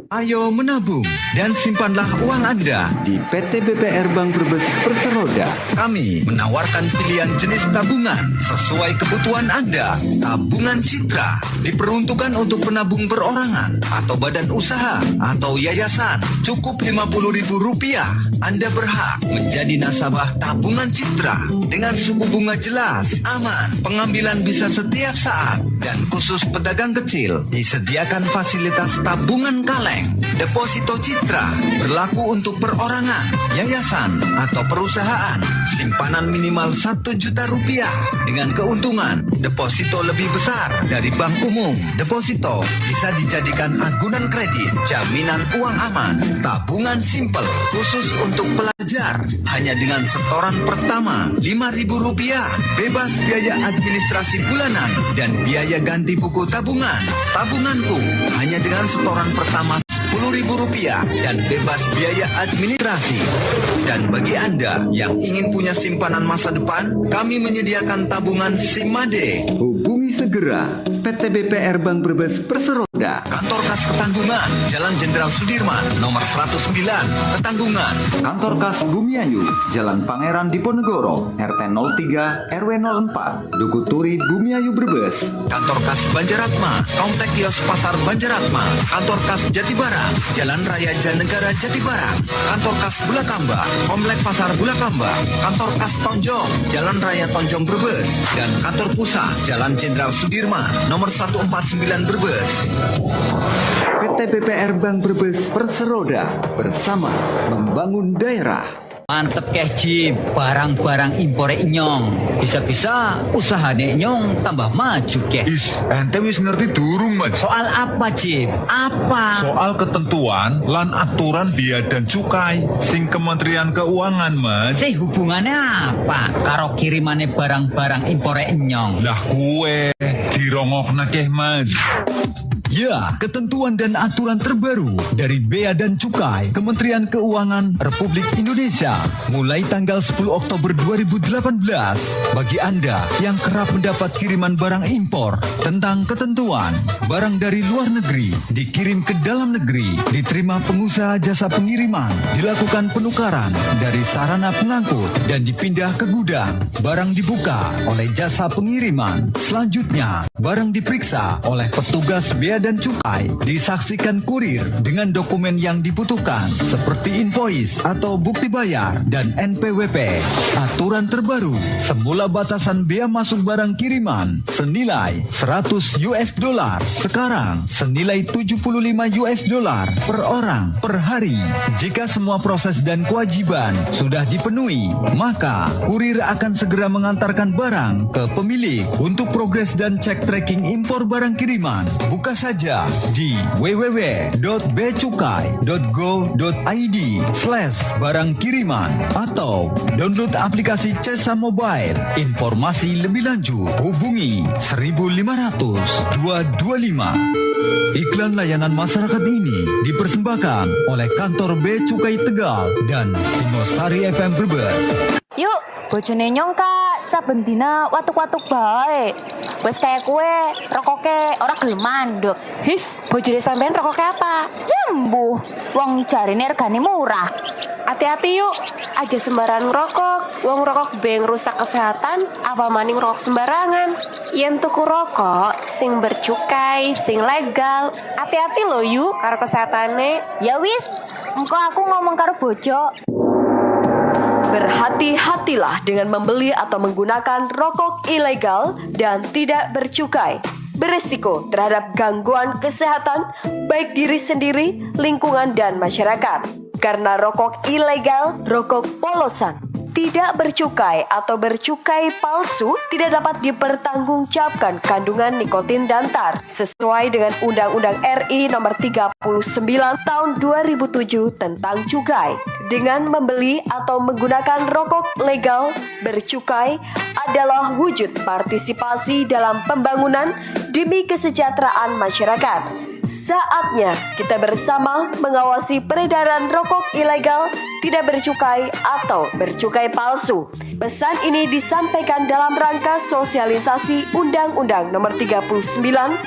Ayo menabung dan simpanlah uang Anda di PT BPR Bank Brebes Perseroda. Kami menawarkan pilihan jenis tabungan sesuai kebutuhan Anda. Tabungan Citra diperuntukkan untuk penabung perorangan atau badan usaha atau yayasan. Cukup Rp50.000. Anda berhak menjadi nasabah tabungan Citra dengan suku bunga jelas, aman, pengambilan bisa setiap saat, dan khusus pedagang kecil disediakan fasilitas tabungan kaleng. Deposito Citra berlaku untuk perorangan, yayasan, atau perusahaan. Simpanan minimal Rp1.000.000 dengan keuntungan deposito lebih besar dari bank umum. Deposito bisa dijadikan agunan kredit, jaminan uang aman, tabungan simpel khusus untuk pelajar hanya dengan setoran pertama Rp5.000, bebas biaya administrasi bulanan dan biaya ganti buku tabungan. Tabunganku hanya dengan setoran pertama Rp10.000 dan bebas biaya administrasi. Dan bagi Anda yang ingin punya simpanan masa depan, kami menyediakan tabungan Simade. Hubungi segera PT BPR Bank Brebes Perseroda. Kantor Kas Ketanggungan, Jalan Jenderal Sudirman, nomor 109, Ketanggungan. Kantor Kas Bumiayu, Jalan Pangeran Diponegoro, RT 03, RW 04, Duku Turi, Bumiayu, Brebes. Kantor Kas Banjaratma, Komplek Kios Pasar Banjaratma. Kantor Kas Jatibarang, Jalan Raya Janegara Jatibarang. Kantor Kas Bulakamba, Komplek Pasar Bulakamba. Kantor Kas Tonjong, Jalan Raya Tonjong, Brebes. Dan kantor pusat, Jalan Jenderal Sudirman, nomor 149 Brebes. PT BPR Bank Brebes Perseroda, bersama membangun daerah. Mantep keh Jim, barang-barang impore nyong. Bisa-bisa usahane nyong tambah maju keh. Ente wis ngerti durung, Mas? Soal apa Jim? Apa? Soal ketentuan lan aturan biaya dan cukai sing Kementerian Keuangan, Mas. Hubungannya apa karo kirimane barang-barang impore nyong? Lah kue dirongokna keh, Mas. Ya, ketentuan dan aturan terbaru dari Bea dan Cukai Kementerian Keuangan Republik Indonesia mulai tanggal 10 Oktober 2018 bagi Anda yang kerap mendapat kiriman barang impor tentang ketentuan barang dari luar negeri dikirim ke dalam negeri, diterima pengusaha jasa pengiriman, dilakukan penukaran dari sarana pengangkut dan dipindah ke gudang. Barang dibuka oleh jasa pengiriman. Selanjutnya, barang diperiksa oleh petugas Bea dan Cukai, disaksikan kurir dengan dokumen yang dibutuhkan seperti invoice atau bukti bayar dan NPWP. Aturan terbaru, semula batasan bea masuk barang kiriman senilai $100, sekarang senilai $75 per orang per hari. Jika semua proses dan kewajiban sudah dipenuhi, maka kurir akan segera mengantarkan barang ke pemilik untuk progres dan cek tracking impor barang kiriman. Buka saja di www.beacukai.go.id/barang kiriman atau download aplikasi Cesa Mobile. Informasi lebih lanjut hubungi 1500 225. Iklan layanan masyarakat ini dipersembahkan oleh Kantor Bea Cukai Tegal dan Singosari FM Brebes. Yuk, bojone nyong Kak, saben dina watuk-watuk bae. Wes kayak kue, rokoke ora gelem mandek. His, bojone sampean rokoke apa? Yambuh, wong jarine regane murah. Hati-hati yuk, aja sembarangan ngerokok. Wong rokok beng rusak kesehatan, apa maning rokok sembarangan. Yen tuku rokok sing bercukai, sing legal. Hati-hati lo yuk karo kesehatane. Ya wis, engko aku ngomong karo bojo. Berhati-hatilah dengan membeli atau menggunakan rokok ilegal dan tidak bercukai. Beresiko terhadap gangguan kesehatan baik diri sendiri, lingkungan, dan masyarakat. Karena rokok ilegal, rokok polosan, tidak bercukai atau bercukai palsu tidak dapat dipertanggungjawabkan kandungan nikotin dan tar sesuai dengan Undang-Undang RI Nomor 39 Tahun 2007 tentang cukai. Dengan membeli atau menggunakan rokok legal bercukai adalah wujud partisipasi dalam pembangunan demi kesejahteraan masyarakat. Saatnya kita bersama mengawasi peredaran rokok ilegal, tidak bercukai atau bercukai palsu. Pesan ini disampaikan dalam rangka sosialisasi Undang-Undang Nomor 39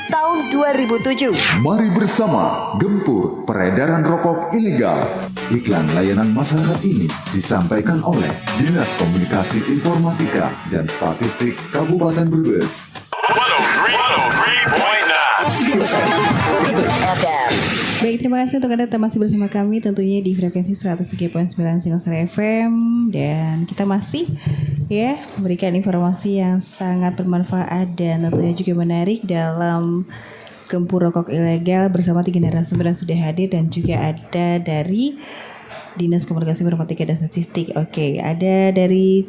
Tahun 2007. Mari bersama gempur peredaran rokok ilegal. Iklan layanan masyarakat ini disampaikan oleh Dinas Komunikasi Informatika dan Statistik Kabupaten Brebes. Baik, terima kasih untuk Anda masih bersama kami tentunya di frekuensi 103.9 Singosari FM, dan kita masih memberikan informasi yang sangat bermanfaat dan tentunya juga menarik dalam gempur rokok ilegal bersama 3 narasumber yang sudah hadir dan juga ada dari Dinas Komunikasi Informatika dan Statistik. Oke, ada dari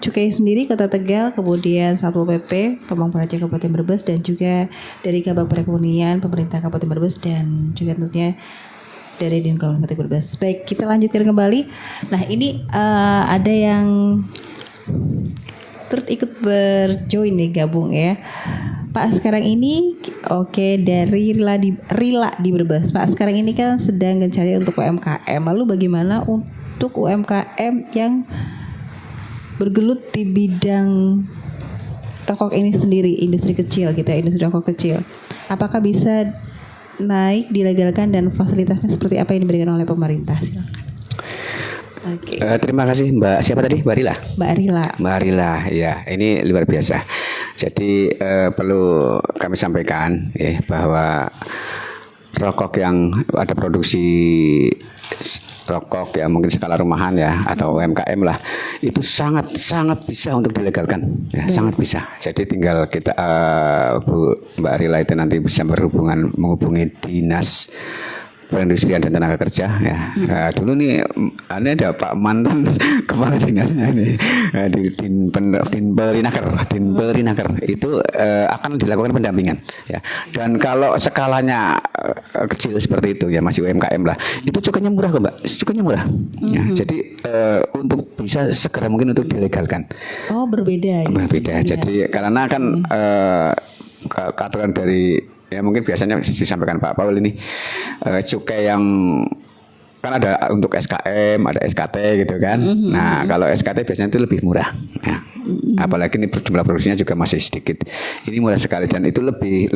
Cukai sendiri Kota Tegal, kemudian Satpol PP, Pamong Praja Kabupaten Brebes, dan juga dari Kabag Perekonomian Pemerintah Kabupaten Brebes, dan juga tentunya dari Dinkom Kabupaten Brebes. Baik, kita lanjutkan kembali. Nah, ini ada yang turut ikut berjoin nih, gabung ya. Pak, sekarang ini dari Rila di Brebes. Pak, sekarang ini kan sedang mencari untuk UMKM. Lalu bagaimana untuk UMKM yang bergelut di bidang rokok ini sendiri, industri kecil gitu ya, industri rokok kecil. Apakah bisa naik, dilegalkan, dan fasilitasnya seperti apa yang diberikan oleh pemerintah? Silakan. Oke. Terima kasih Mbak. Siapa tadi? Mbak Rila. Mbak Rila, ya, ini luar biasa. Jadi perlu kami sampaikan bahwa rokok yang ada produksi rokok ya mungkin skala rumahan ya atau UMKM lah, itu sangat bisa untuk dilegalkan ya, sangat bisa. Jadi tinggal kita Mbak Rila itu nanti bisa menghubungi Dinas Perindustrian dan Tenaga Kerja ya. Dulu nih ada Pak mantan kepala dinasnya ini di Dinperinaker itu akan dilakukan pendampingan ya. Dan kalau skalanya kecil seperti itu ya, masih UMKM lah, itu cukainya murah kok Mbak, cukainya murah. Ya, jadi untuk bisa segera mungkin untuk dilegalkan. Oh, berbeda. Berbeda. Jadi karena kan aturan dari ya mungkin biasanya disampaikan Pak Paul ini cukai yang kan ada untuk SKM, ada SKT gitu kan. Nah, kalau SKT biasanya itu lebih murah. Ya. Apalagi ini jumlah produksinya juga masih sedikit. Ini murah sekali dan itu lebih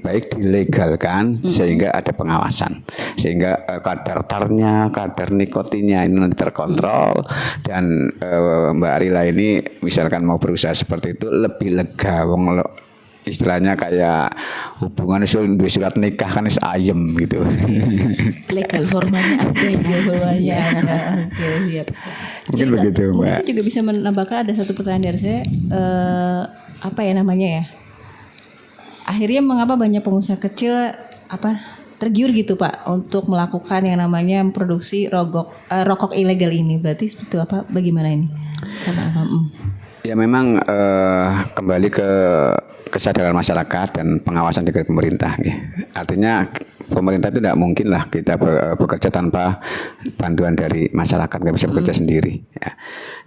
baik dilegalkan sehingga ada pengawasan. Sehingga kadar tarnya, kadar nikotinnya ini nanti terkontrol, dan Mbak Rila ini misalkan mau berusaha seperti itu lebih lega. Istilahnya kayak hubungan surat nikah kan ayem gitu. Legal formalnya ada. Oke, siap. Mungkin begitu, Mbak. Mungkin saya juga bisa menambahkan ada satu pertanyaan dari saya, apa ya namanya ya? Akhirnya mengapa banyak pengusaha kecil tergiur gitu Pak untuk melakukan yang namanya produksi rokok ilegal ini? Berarti seperti apa? Bagaimana ini? Ya memang kembali ke kesadaran masyarakat dan pengawasan dari pemerintah. Ya. Artinya pemerintah itu tidak mungkin lah kita bekerja tanpa bantuan dari masyarakat, nggak bisa bekerja sendiri. Ya.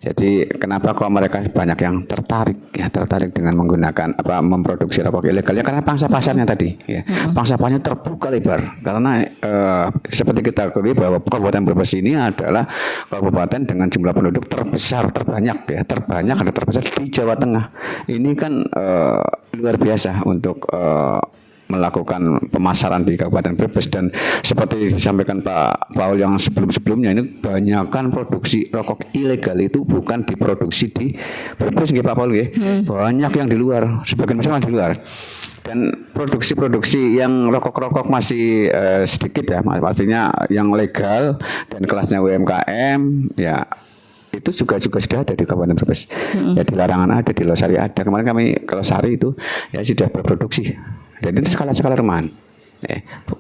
Jadi kenapa kok mereka banyak yang tertarik dengan menggunakan memproduksi rokok ilegal? Ya karena pangsa pasarnya tadi. Ya. Pangsa pasarnya terbuka lebar karena seperti kita ketahui bahwa Kabupaten Brebes ini adalah kabupaten dengan jumlah penduduk terbanyak di Jawa Tengah. Ini kan luar biasa untuk melakukan pemasaran di Kabupaten Brebes, dan seperti disampaikan Pak Paul yang sebelum-sebelumnya ini banyakkan produksi rokok ilegal itu bukan diproduksi di Brebes nggih Pak Paul nggih. Banyak yang di luar, sebagian besar di luar. Dan produksi-produksi yang rokok-rokok masih sedikit ya, pastinya yang legal dan kelasnya UMKM ya itu juga sudah ada di Kabupaten Brebes. Ya di Larangan ada, di Losari ada. Kemarin kami ke Losari itu ya sudah berproduksi. Dan itu skala rumahan.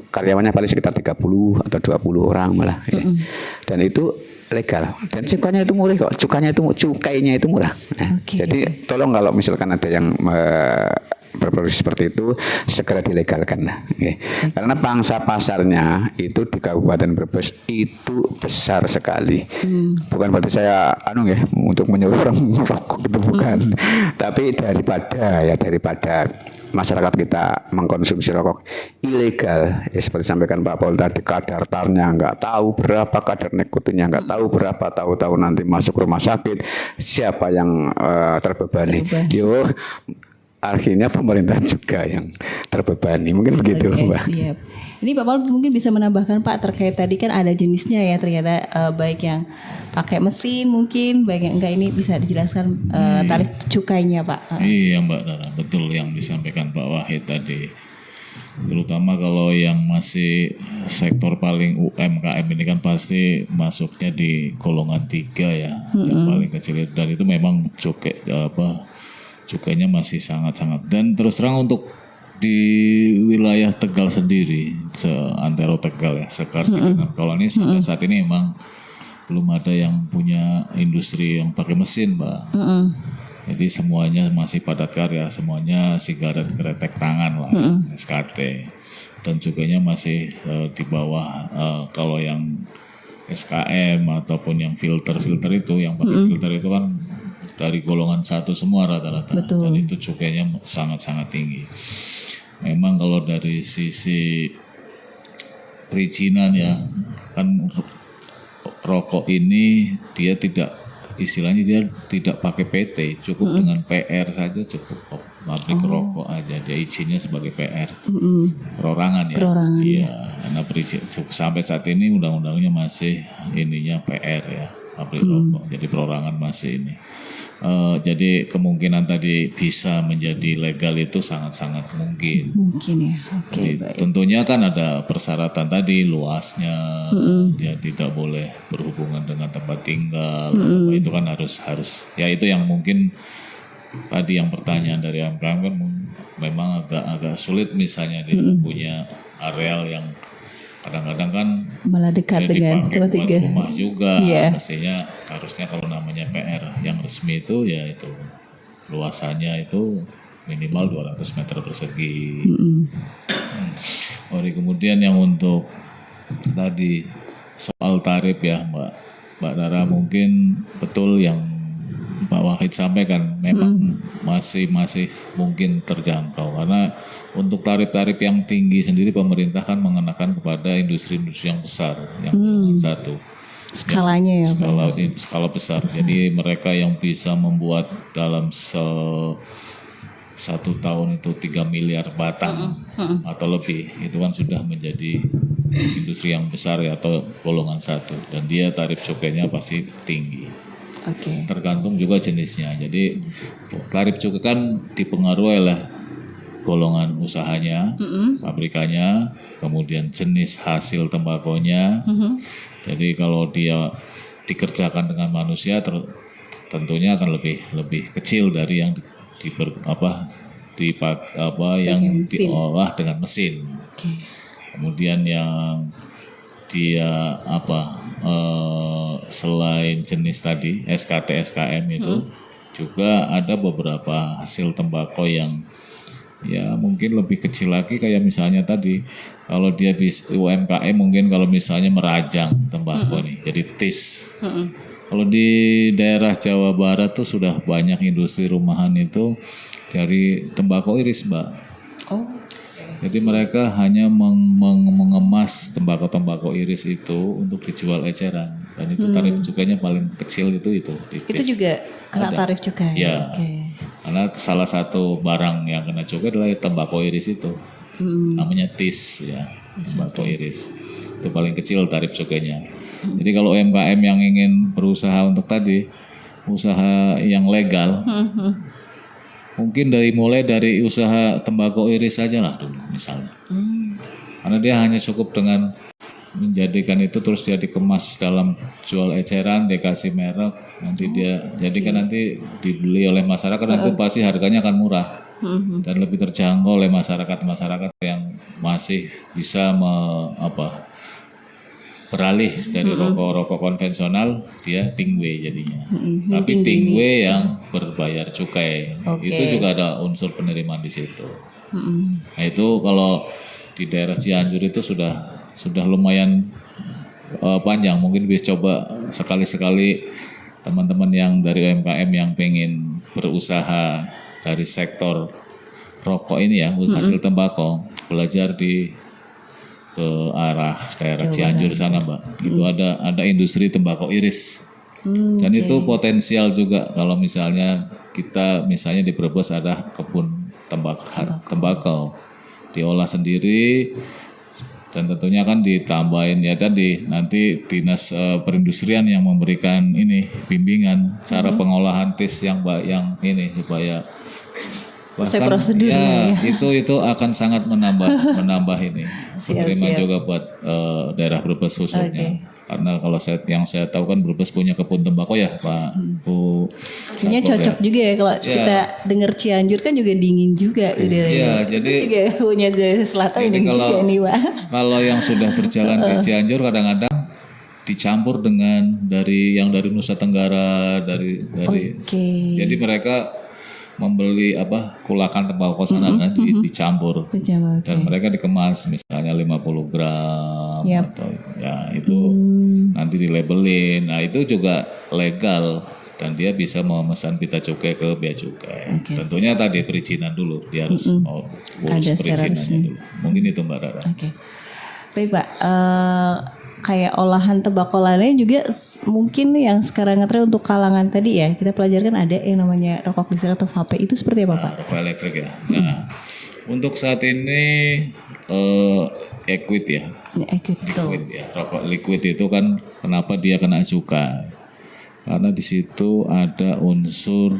Karyawannya paling sekitar 30 atau 20 orang malah. Dan itu legal. Dan cukainya itu murah kok. Cukainya itu murah. Jadi tolong kalau misalkan ada yang berproduksi seperti itu segera dilegalkan lah. Karena pangsa pasarnya itu di Kabupaten Brebes itu besar sekali. Bukan berarti saya untuk menyuruh orang merokok itu bukan. Tapi daripada masyarakat kita mengkonsumsi rokok ilegal, ya seperti sampaikan Pak Paul tadi, kadar tarnya nggak tahu berapa, kadar nikotinnya nggak tahu berapa, tahu-tahu nanti masuk rumah sakit, siapa yang terbebani? Akhirnya pemerintah juga yang terbebani, mungkin begitu Mbak. Siap. Ini Pak Paul mungkin bisa menambahkan Pak terkait tadi kan ada jenisnya ya ternyata, baik yang pakai mesin mungkin, baik yang enggak, ini bisa dijelaskan tarif cukainya Pak. Iya Mbak Dara, betul yang disampaikan Pak Wahid tadi. Terutama kalau yang masih sektor paling UMKM ini kan pasti masuknya di golongan 3 ya, yang paling kecil, dan itu memang cukainya masih sangat-sangat. Dan terus terang untuk di wilayah Tegal sendiri, seantero Tegal ya, Sekarsi dengan Koloni sampai saat ini memang belum ada yang punya industri yang pakai mesin Mbak. Jadi semuanya masih padat karya, semuanya sigaret kretek tangan lah, SKT. Dan cukainya masih di bawah, kalau yang SKM ataupun yang filter itu, yang pakai filter itu kan dari golongan 1 semua rata-rata. Dan itu cukainya sangat-sangat tinggi. Memang kalau dari sisi perizinan ya, kan rokok ini dia tidak pakai PT, cukup dengan PR saja cukup. Pabrik rokok aja dia izinnya sebagai PR. Perorangan ya. Iya, karena sampai saat ini undang-undangnya masih ininya PR ya, pabrik rokok. Jadi perorangan masih ini. Jadi kemungkinan tadi bisa menjadi legal itu sangat-sangat mungkin. Mungkin ya. Oke, baik. Tentunya kan ada persyaratan tadi, luasnya, dia tidak boleh berhubungan dengan tempat tinggal. Itu kan harus ya, itu yang mungkin tadi yang pertanyaan dari UMKM kan memang agak sulit, misalnya dia punya areal yang kadang-kadang kan malah dekat dengan tempat tinggal rumah juga. Mestinya harusnya kalau namanya PR yang resmi itu ya itu luasannya itu minimal 200 meter persegi. Kemudian yang untuk tadi soal tarif ya Mbak Dara, mungkin betul yang Pak Wahid sampaikan, memang masih mungkin terjangkau, karena untuk tarif-tarif yang tinggi sendiri pemerintah kan mengenakan kepada industri-industri yang besar, yang satu skalanya ya, skala besar. Jadi mereka yang bisa membuat dalam 1 tahun itu 3 miliar batang atau lebih, itu kan sudah menjadi industri yang besar ya, atau golongan 1, dan dia tarif cukainya pasti tinggi. Tergantung juga jenisnya. Jadi tarif cukai kan dipengaruhi oleh golongan usahanya, pabrikannya, kemudian jenis hasil tembakonya. Jadi kalau dia dikerjakan dengan manusia tentunya akan lebih kecil dari yang yang diolah dengan mesin. Kemudian yang dia selain jenis tadi SKT SKM itu juga ada beberapa hasil tembakau yang ya mungkin lebih kecil lagi, kayak misalnya tadi kalau dia bisa UMKM mungkin kalau misalnya merajang tembakau nih jadi TIS. Kalau di daerah Jawa Barat tuh sudah banyak industri rumahan itu dari tembakau iris Mbak. Jadi mereka hanya mengemas tembakau iris itu untuk dijual eceran, dan itu tarif cukainya paling kecil itu. Itu juga kena tarif cukai. Ya. Karena salah satu barang yang kena cukai adalah tembakau iris itu. namanya TIS ya, tembakau iris. Itu paling kecil tarif cukainya. Jadi kalau UMKM yang ingin berusaha untuk tadi usaha yang legal, mungkin mulai dari usaha tembakau iris saja lah dulu misalnya. Karena dia hanya cukup dengan menjadikan itu terus dia dikemas dalam jual eceran, dikasih merek, nanti dia jadikan nanti dibeli oleh masyarakat, nanti pasti harganya akan murah dan lebih terjangkau oleh masyarakat yang masih bisa beralih dari rokok konvensional, dia tingwe jadinya. Tapi tingwe yang berbayar cukai. Itu juga ada unsur penerimaan di situ. Nah itu kalau di daerah Cianjur itu sudah lumayan panjang. Mungkin bisa coba sekali-sekali teman-teman yang dari UMKM yang pengen berusaha dari sektor rokok ini ya, hasil tembakau, belajar ke arah daerah Cianjur sana, Mbak. Itu ada industri tembakau iris. Dan itu potensial juga kalau misalnya kita di Brebes ada kebun tembakau diolah sendiri, dan tentunya kan ditambahin ya tadi nanti dinas perindustrian yang memberikan bimbingan cara pengolahan TIS yang ini supaya bahkan ya itu akan sangat menambah ini penerimaan juga buat daerah Brebes khususnya. Karena kalau saya tahu kan Brebes punya kebun tembakau ya Pak Bu. Artinya cocok juga ya kalau kita dengar Cianjur kan juga dingin juga Iya, jadi juga punya selatan dingin juga nih Pak. Kalau yang sudah berjalan di Cianjur kadang-kadang dicampur dengan dari Nusa Tenggara dari jadi mereka membeli kulakan tembakau sana kan dicampur dan mereka dikemas misalnya 50 gram atau ya itu nanti dilabelin. Nah itu juga legal dan dia bisa memesan pita cukai ke bea cukai. Tentunya tadi perizinan dulu, dia harus urus perizinannya dulu. Mungkin itu Mbak Rara. Baik Pak, kayak olahan tembakau lainnya juga mungkin yang sekarang ngetren untuk kalangan tadi ya, kita pelajarkan ada yang namanya rokok listrik atau vape, itu seperti apa Pak? Rokok elektrik ya. Nah, untuk saat ini liquid ya. Liquid ya. Rokok liquid itu kan kenapa dia kena cukai? Karena di situ ada unsur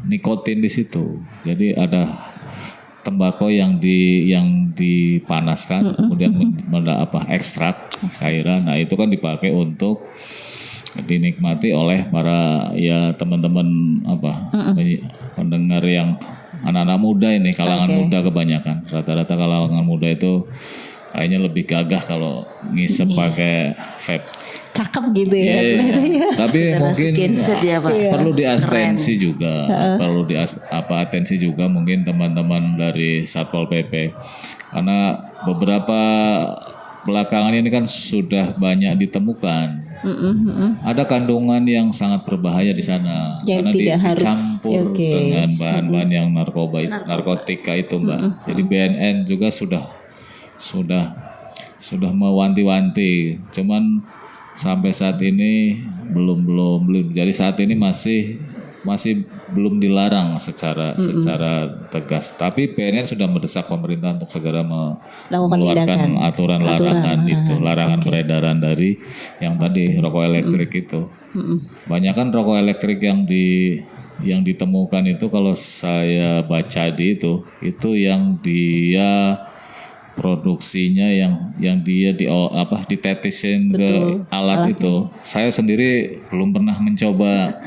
nikotin di situ. Jadi ada tembakau yang dipanaskan kemudian ekstrak cairan. Nah itu kan dipakai untuk dinikmati oleh para teman-teman pendengar yang anak-anak muda ini, kalangan muda kebanyakan. Rata-rata kalangan muda itu kayaknya lebih gagah kalau ngisep pakai vape. Cakep gitu ya. Tapi mungkin perlu diatensi juga, perlu atensi juga mungkin teman-teman dari Satpol PP, karena beberapa belakangan ini kan sudah banyak ditemukan ada kandungan yang sangat berbahaya di sana yang karena dicampur dengan bahan-bahan yang narkotika itu Mbak. Jadi BNN juga sudah mewanti-wanti, cuman sampai saat ini belum. Jadi saat ini masih belum dilarang secara tegas. Tapi BNN sudah mendesak pemerintah untuk segera mengeluarkan aturan larangan peredaran dari yang tadi rokok elektrik itu. Banyak kan rokok elektrik yang ditemukan itu kalau saya baca itu yang dia produksinya yang dia ditetisin ke alat itu. Saya sendiri belum pernah mencoba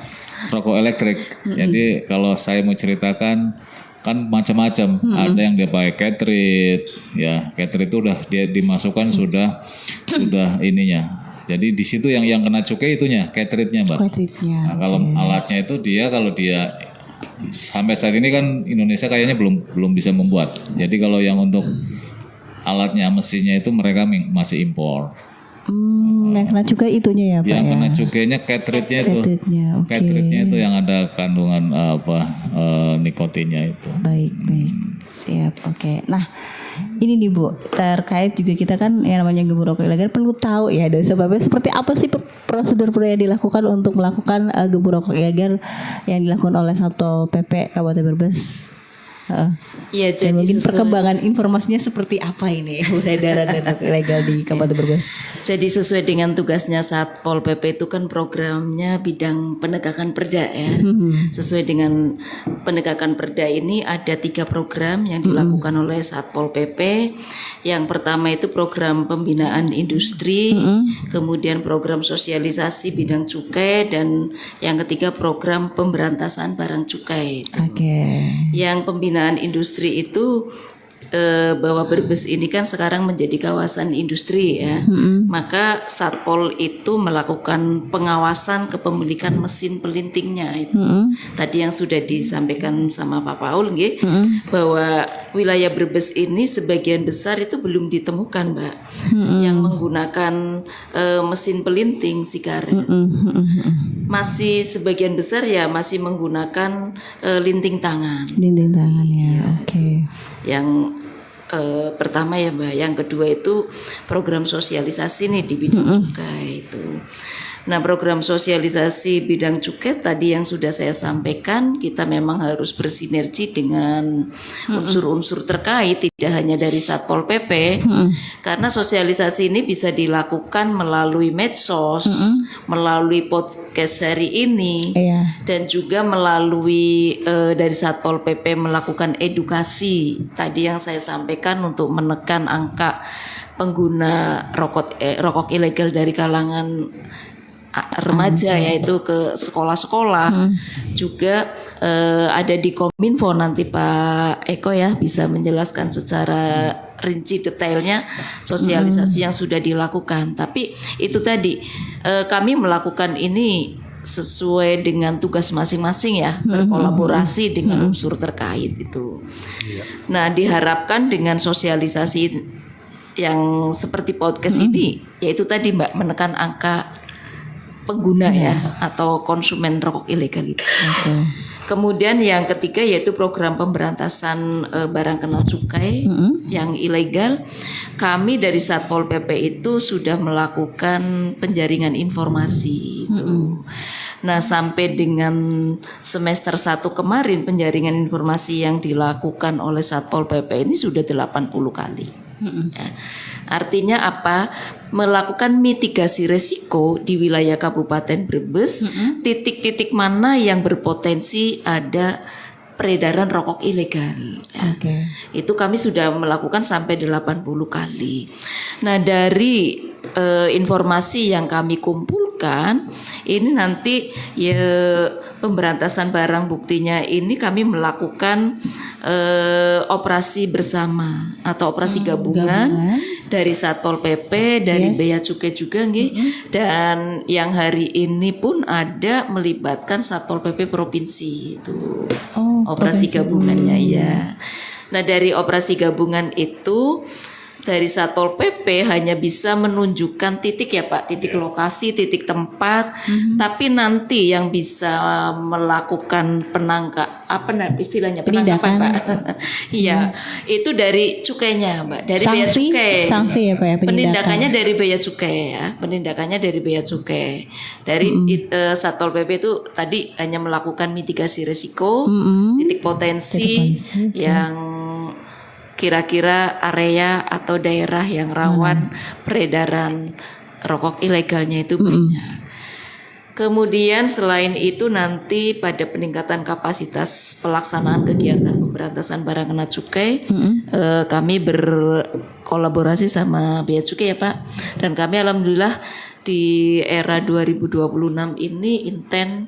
rokok elektrik. Jadi kalau saya mau ceritakan kan macam-macam. Ada yang dia pakai cartridge, ya cartridge itu udah dia dimasukkan sudah ininya. Jadi di situ yang kena cukai itunya cartridge-nya Mbak. Nah, kalau alatnya itu kalau dia sampai saat ini kan Indonesia kayaknya belum bisa membuat. Jadi kalau yang untuk alatnya, mesinnya itu mereka masih impor. Yang kena cukai itunya ya Pak. Yang kena cukainya cartridge-nya itu. Cartridge-nya itu yang ada kandungan nikotinnya itu. Baik. Siap. Nah, ini nih Bu, terkait juga kita kan yang namanya gembur rokok ilegal perlu tahu ya, dan sebabnya seperti apa sih prosedur yang dilakukan untuk melakukan gembur rokok ilegal yang dilakukan oleh Satpol PP Kabupaten Brebes? Ya, Dan jadi mungkin sesuai- perkembangan informasinya seperti apa ini peredaran dan rokok ilegal di Kabupaten Brebes? Jadi sesuai dengan tugasnya Satpol PP itu kan programnya bidang penegakan perda ya. Sesuai dengan penegakan perda ini ada 3 program yang dilakukan oleh Satpol PP. Yang pertama itu program pembinaan industri, kemudian program sosialisasi bidang cukai, dan yang ketiga program pemberantasan barang cukai. Yang pembinaan industri itu bahwa Brebes ini kan sekarang menjadi kawasan industri ya, maka Satpol itu melakukan pengawasan kepemilikan mesin pelintingnya itu. Tadi yang sudah disampaikan sama Pak Paul nggih, bahwa wilayah Brebes ini sebagian besar itu belum ditemukan Mbak yang menggunakan mesin pelinting sigaret. Masih sebagian besar ya masih menggunakan linting tangan. Linting tangan ya, oke. Yang pertama ya Mbak, yang kedua itu program sosialisasi nih di bidang cukai itu. Nah, program sosialisasi bidang cukai tadi yang sudah saya sampaikan, kita memang harus bersinergi dengan unsur-unsur terkait, tidak hanya dari Satpol PP, karena sosialisasi ini bisa dilakukan melalui medsos, melalui podcast hari ini, dan juga melalui dari Satpol PP melakukan edukasi tadi yang saya sampaikan untuk menekan angka pengguna rokok ilegal dari kalangan remaja, yaitu ke sekolah-sekolah. Juga ada di Kominfo, nanti Pak Eko ya bisa menjelaskan secara rinci detailnya sosialisasi yang sudah dilakukan. Tapi itu tadi kami melakukan ini sesuai dengan tugas masing-masing ya, berkolaborasi dengan unsur terkait itu. Nah, diharapkan dengan sosialisasi yang seperti podcast ini, yaitu tadi Mbak, menekan angka pengguna ya atau konsumen rokok ilegal itu. Kemudian yang ketiga yaitu program pemberantasan barang kena cukai yang ilegal. Kami dari Satpol PP itu sudah melakukan penjaringan informasi itu. Nah, sampai dengan semester 1 kemarin penjaringan informasi yang dilakukan oleh Satpol PP ini sudah 80 kali. Ya. Artinya apa? Melakukan mitigasi resiko di wilayah Kabupaten Brebes, titik-titik mana yang berpotensi ada peredaran rokok ilegal. Ya. Itu kami sudah melakukan sampai 80 kali. Nah, dari informasi yang kami kumpulkan, ini nanti ya pemberantasan barang buktinya ini kami melakukan operasi bersama atau operasi gabungan dari Satpol PP, dari Bea Cukai juga nggih, dan yang hari ini pun ada melibatkan Satpol PP provinsi itu. Operasi gabungannya ya. Nah, dari operasi gabungan itu dari Satpol PP hanya bisa menunjukkan titik ya Pak, titik lokasi, titik tempat, tapi nanti yang bisa melakukan istilahnya penangkapan Pak. Iya, itu dari cukainya Mbak, dari Bea Cukai. Sanksi ya Pak ya, penindakannya dari Bea Cukai ya, penindakannya dari Bea Cukai. Dari Satpol PP itu tadi hanya melakukan mitigasi risiko, titik potensi yang kira-kira area atau daerah yang rawan peredaran rokok ilegalnya itu banyak. Kemudian selain itu nanti pada peningkatan kapasitas pelaksanaan kegiatan pemberantasan barang kena cukai, kami berkolaborasi sama Bea Cukai ya Pak. Dan kami alhamdulillah di era 2026 ini intent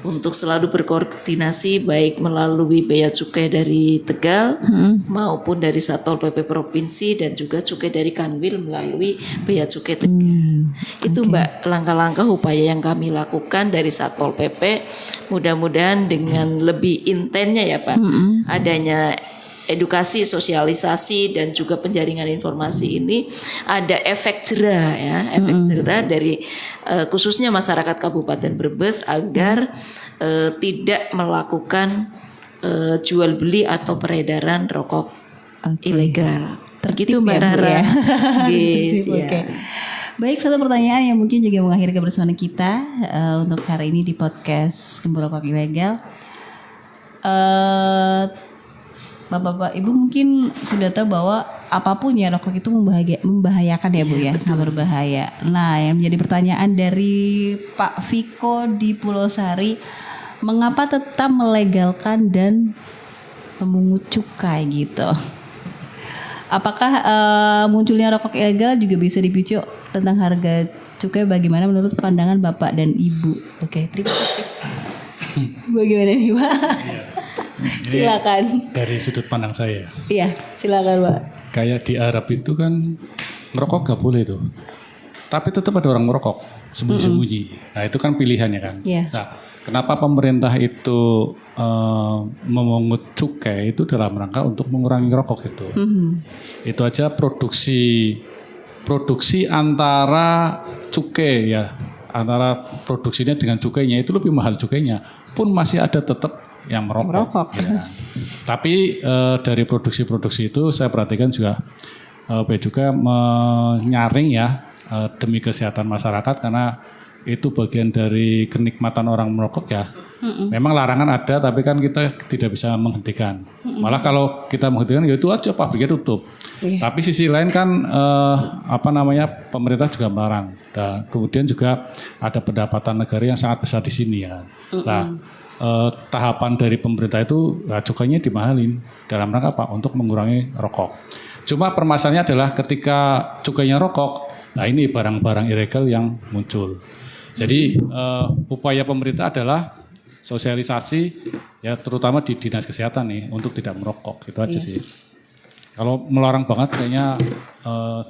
untuk selalu berkoordinasi baik melalui Bea Cukai dari Tegal maupun dari Satpol PP Provinsi dan juga cukai dari Kanwil melalui Bea Cukai Tegal. Itu Mbak langkah-langkah upaya yang kami lakukan dari Satpol PP. Mudah-mudahan dengan lebih intennya ya Pak, adanya edukasi, sosialisasi dan juga penjaringan informasi ini ada efek jera ya, efek jera dari khususnya masyarakat Kabupaten Brebes agar tidak melakukan jual beli atau peredaran rokok ilegal. Begitu Mbak Rara. Yes, ya. Baik, satu pertanyaan yang mungkin juga mengakhiri kebersamaan kita untuk hari ini di podcast Gembul Rokok Ilegal. Bapak-bapak Ibu mungkin sudah tahu bahwa apapun ya rokok itu membahayakan ya Bu ya, sangat berbahaya. Nah, yang menjadi pertanyaan dari Pak Viko di Pulau Sari, mengapa tetap melegalkan dan memungut cukai gitu? Apakah munculnya rokok ilegal juga bisa dipicu tentang harga cukai? Bagaimana menurut pandangan Bapak dan Ibu? Oke, terima kasih. Bagaimana nih Pak? Silakan. Dari sudut pandang saya. Iya, silakan Pak. Kayak di Arab itu kan merokok gak boleh tuh. Tapi tetap ada orang merokok sembunyi-sembunyi. Nah itu kan pilihannya kan. Yeah. Nah kenapa pemerintah itu memungut cukai itu dalam rangka untuk mengurangi rokok itu. Itu aja produksi antara cukai ya. Antara produksinya dengan cukainya itu lebih mahal cukainya. Pun masih ada tetap yang merokok. Ya. Tapi dari produksi-produksi itu saya perhatikan juga Bea Cukai menyaring ya demi kesehatan masyarakat karena itu bagian dari kenikmatan orang merokok ya. Memang larangan ada tapi kan kita tidak bisa menghentikan. Malah kalau kita menghentikan ya itu aja pabriknya tutup. Tapi sisi lain kan pemerintah juga melarang. Dan kemudian juga ada pendapatan negara yang sangat besar di sini ya. Nah, tahapan dari pemerintah itu cukainya dimahalin dalam rangka apa? Untuk mengurangi rokok. Cuma permasalahannya adalah ketika cukainya rokok, nah ini barang-barang ilegal yang muncul. Jadi upaya pemerintah adalah sosialisasi ya terutama di dinas kesehatan nih untuk tidak merokok itu aja sih. Kalau melarang banget kayaknya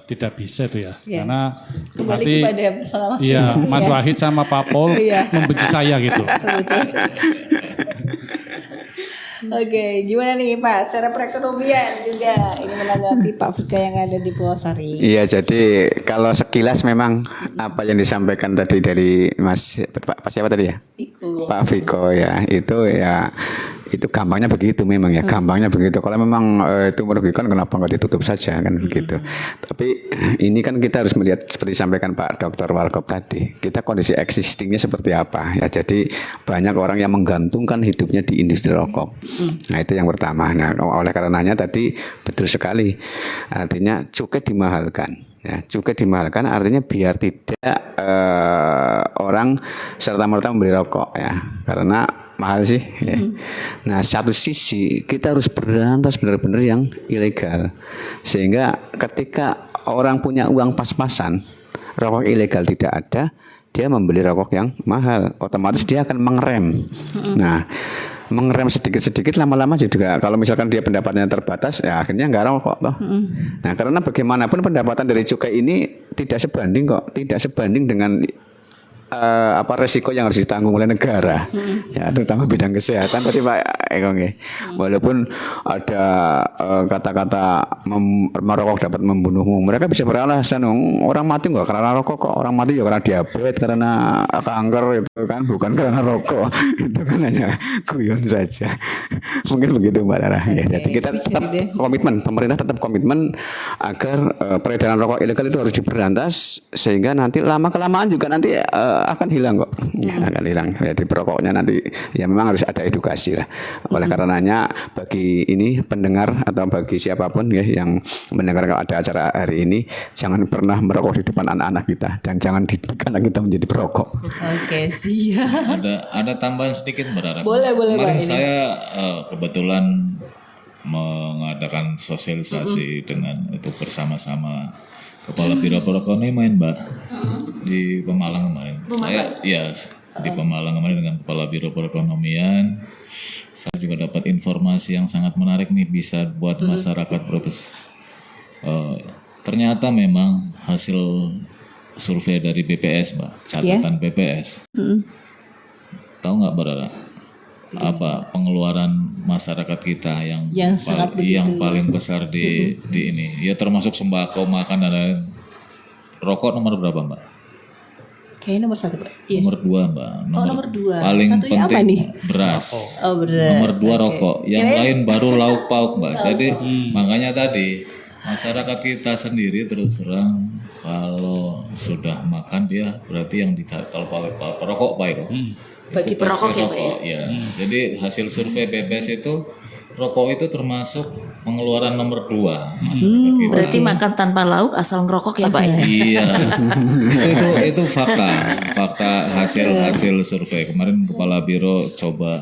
tidak bisa itu ya. Karena kembali nanti kepada masalah iya Mas Wahid sama Pak Pol membenci saya gitu. Oke, gimana nih Pak? Secara perekonomian juga ini menanggapi Pak Vika yang ada di Pulau Sari. Iya, jadi kalau sekilas memang apa yang disampaikan tadi dari Pak siapa tadi ya? Viko. Pak Viko ya, itu gampangnya begitu memang ya, gampangnya begitu. Kalau memang itu merugikan kenapa nggak ditutup saja kan begitu. Tapi ini kan kita harus melihat seperti disampaikan Pak Dr. Warkop tadi, kita kondisi existingnya seperti apa ya. Jadi banyak orang yang menggantungkan hidupnya di industri rokok. Nah itu yang pertama. Nah oleh karenanya tadi betul sekali, artinya cukai dimahalkan. Ya, cukai dimahalkan artinya biar tidak orang serta-merta membeli rokok ya, karena mahal sih. Ya. Nah satu sisi kita harus berantas benar-benar yang ilegal, sehingga ketika orang punya uang pas-pasan, rokok ilegal tidak ada, dia membeli rokok yang mahal, otomatis dia akan mengerem. Nah mengerem sedikit-sedikit lama-lama juga kalau misalkan dia pendapatannya terbatas ya akhirnya nggak rokok toh. Nah karena bagaimanapun pendapatan dari cukai ini tidak sebanding dengan resiko yang harus ditanggung oleh negara, ya terutama bidang kesehatan tadi Pak Eko nggih. Walaupun ada kata-kata merokok dapat membunuhmu, mereka bisa beralasan orang mati nggak karena rokok kok, orang mati ya karena diabetes, karena kanker itu kan, bukan karena rokok. Itu kan hanya guyon saja. Mungkin begitu Mbak Rara. Ya, jadi kita tetap komitmen, pemerintah tetap komitmen agar peredaran rokok ilegal itu harus diberantas, sehingga nanti lama-kelamaan juga nanti akan hilang kok, ya, akan hilang. Jadi perokoknya nanti ya memang harus ada edukasi lah. Oleh karenanya bagi ini pendengar atau bagi siapapun ya yang mendengar kalau ada acara hari ini, jangan pernah merokok di depan anak-anak kita dan jangan dididik anak kita menjadi perokok. Oke, siap. Ada tambahan sedikit Mbak Rara. Boleh Kemarin Pak. saya kebetulan mengadakan sosialisasi dengan itu bersama-sama Kepala Biro Perekonomian Mbak di Pemalang kemarin. Di Pemalang kemarin dengan Kepala Biro Perekonomian. Saya juga dapat informasi yang sangat menarik nih bisa buat masyarakat Brebes. Ternyata memang hasil survei dari BPS Mbak, catatan BPS. Tahu nggak Mbak Rara? Apa pengeluaran masyarakat kita yang paling besar di ini ya, termasuk sembako, makan dan lain. Rokok nomor berapa Mbak? Kayaknya nomor 1 Pak. Nomor 2 Mbak. Nomor 2. Paling Satunya penting apa nih? beras. Oh beras. Nomor 2 rokok. Yang lain baru lauk pauk Mbak. Jadi makanya tadi masyarakat kita sendiri terus terang kalau sudah makan dia berarti yang dicari kalau perokok baik kok. Bagi perokok ya Pak ya. Ya. Jadi hasil survei BPS itu rokok itu termasuk pengeluaran nomor 2 masyarakat kita. Berarti makan tanpa lauk asal ngerokok ya Pak? Iya, itu fakta hasil survei kemarin Kepala Biro coba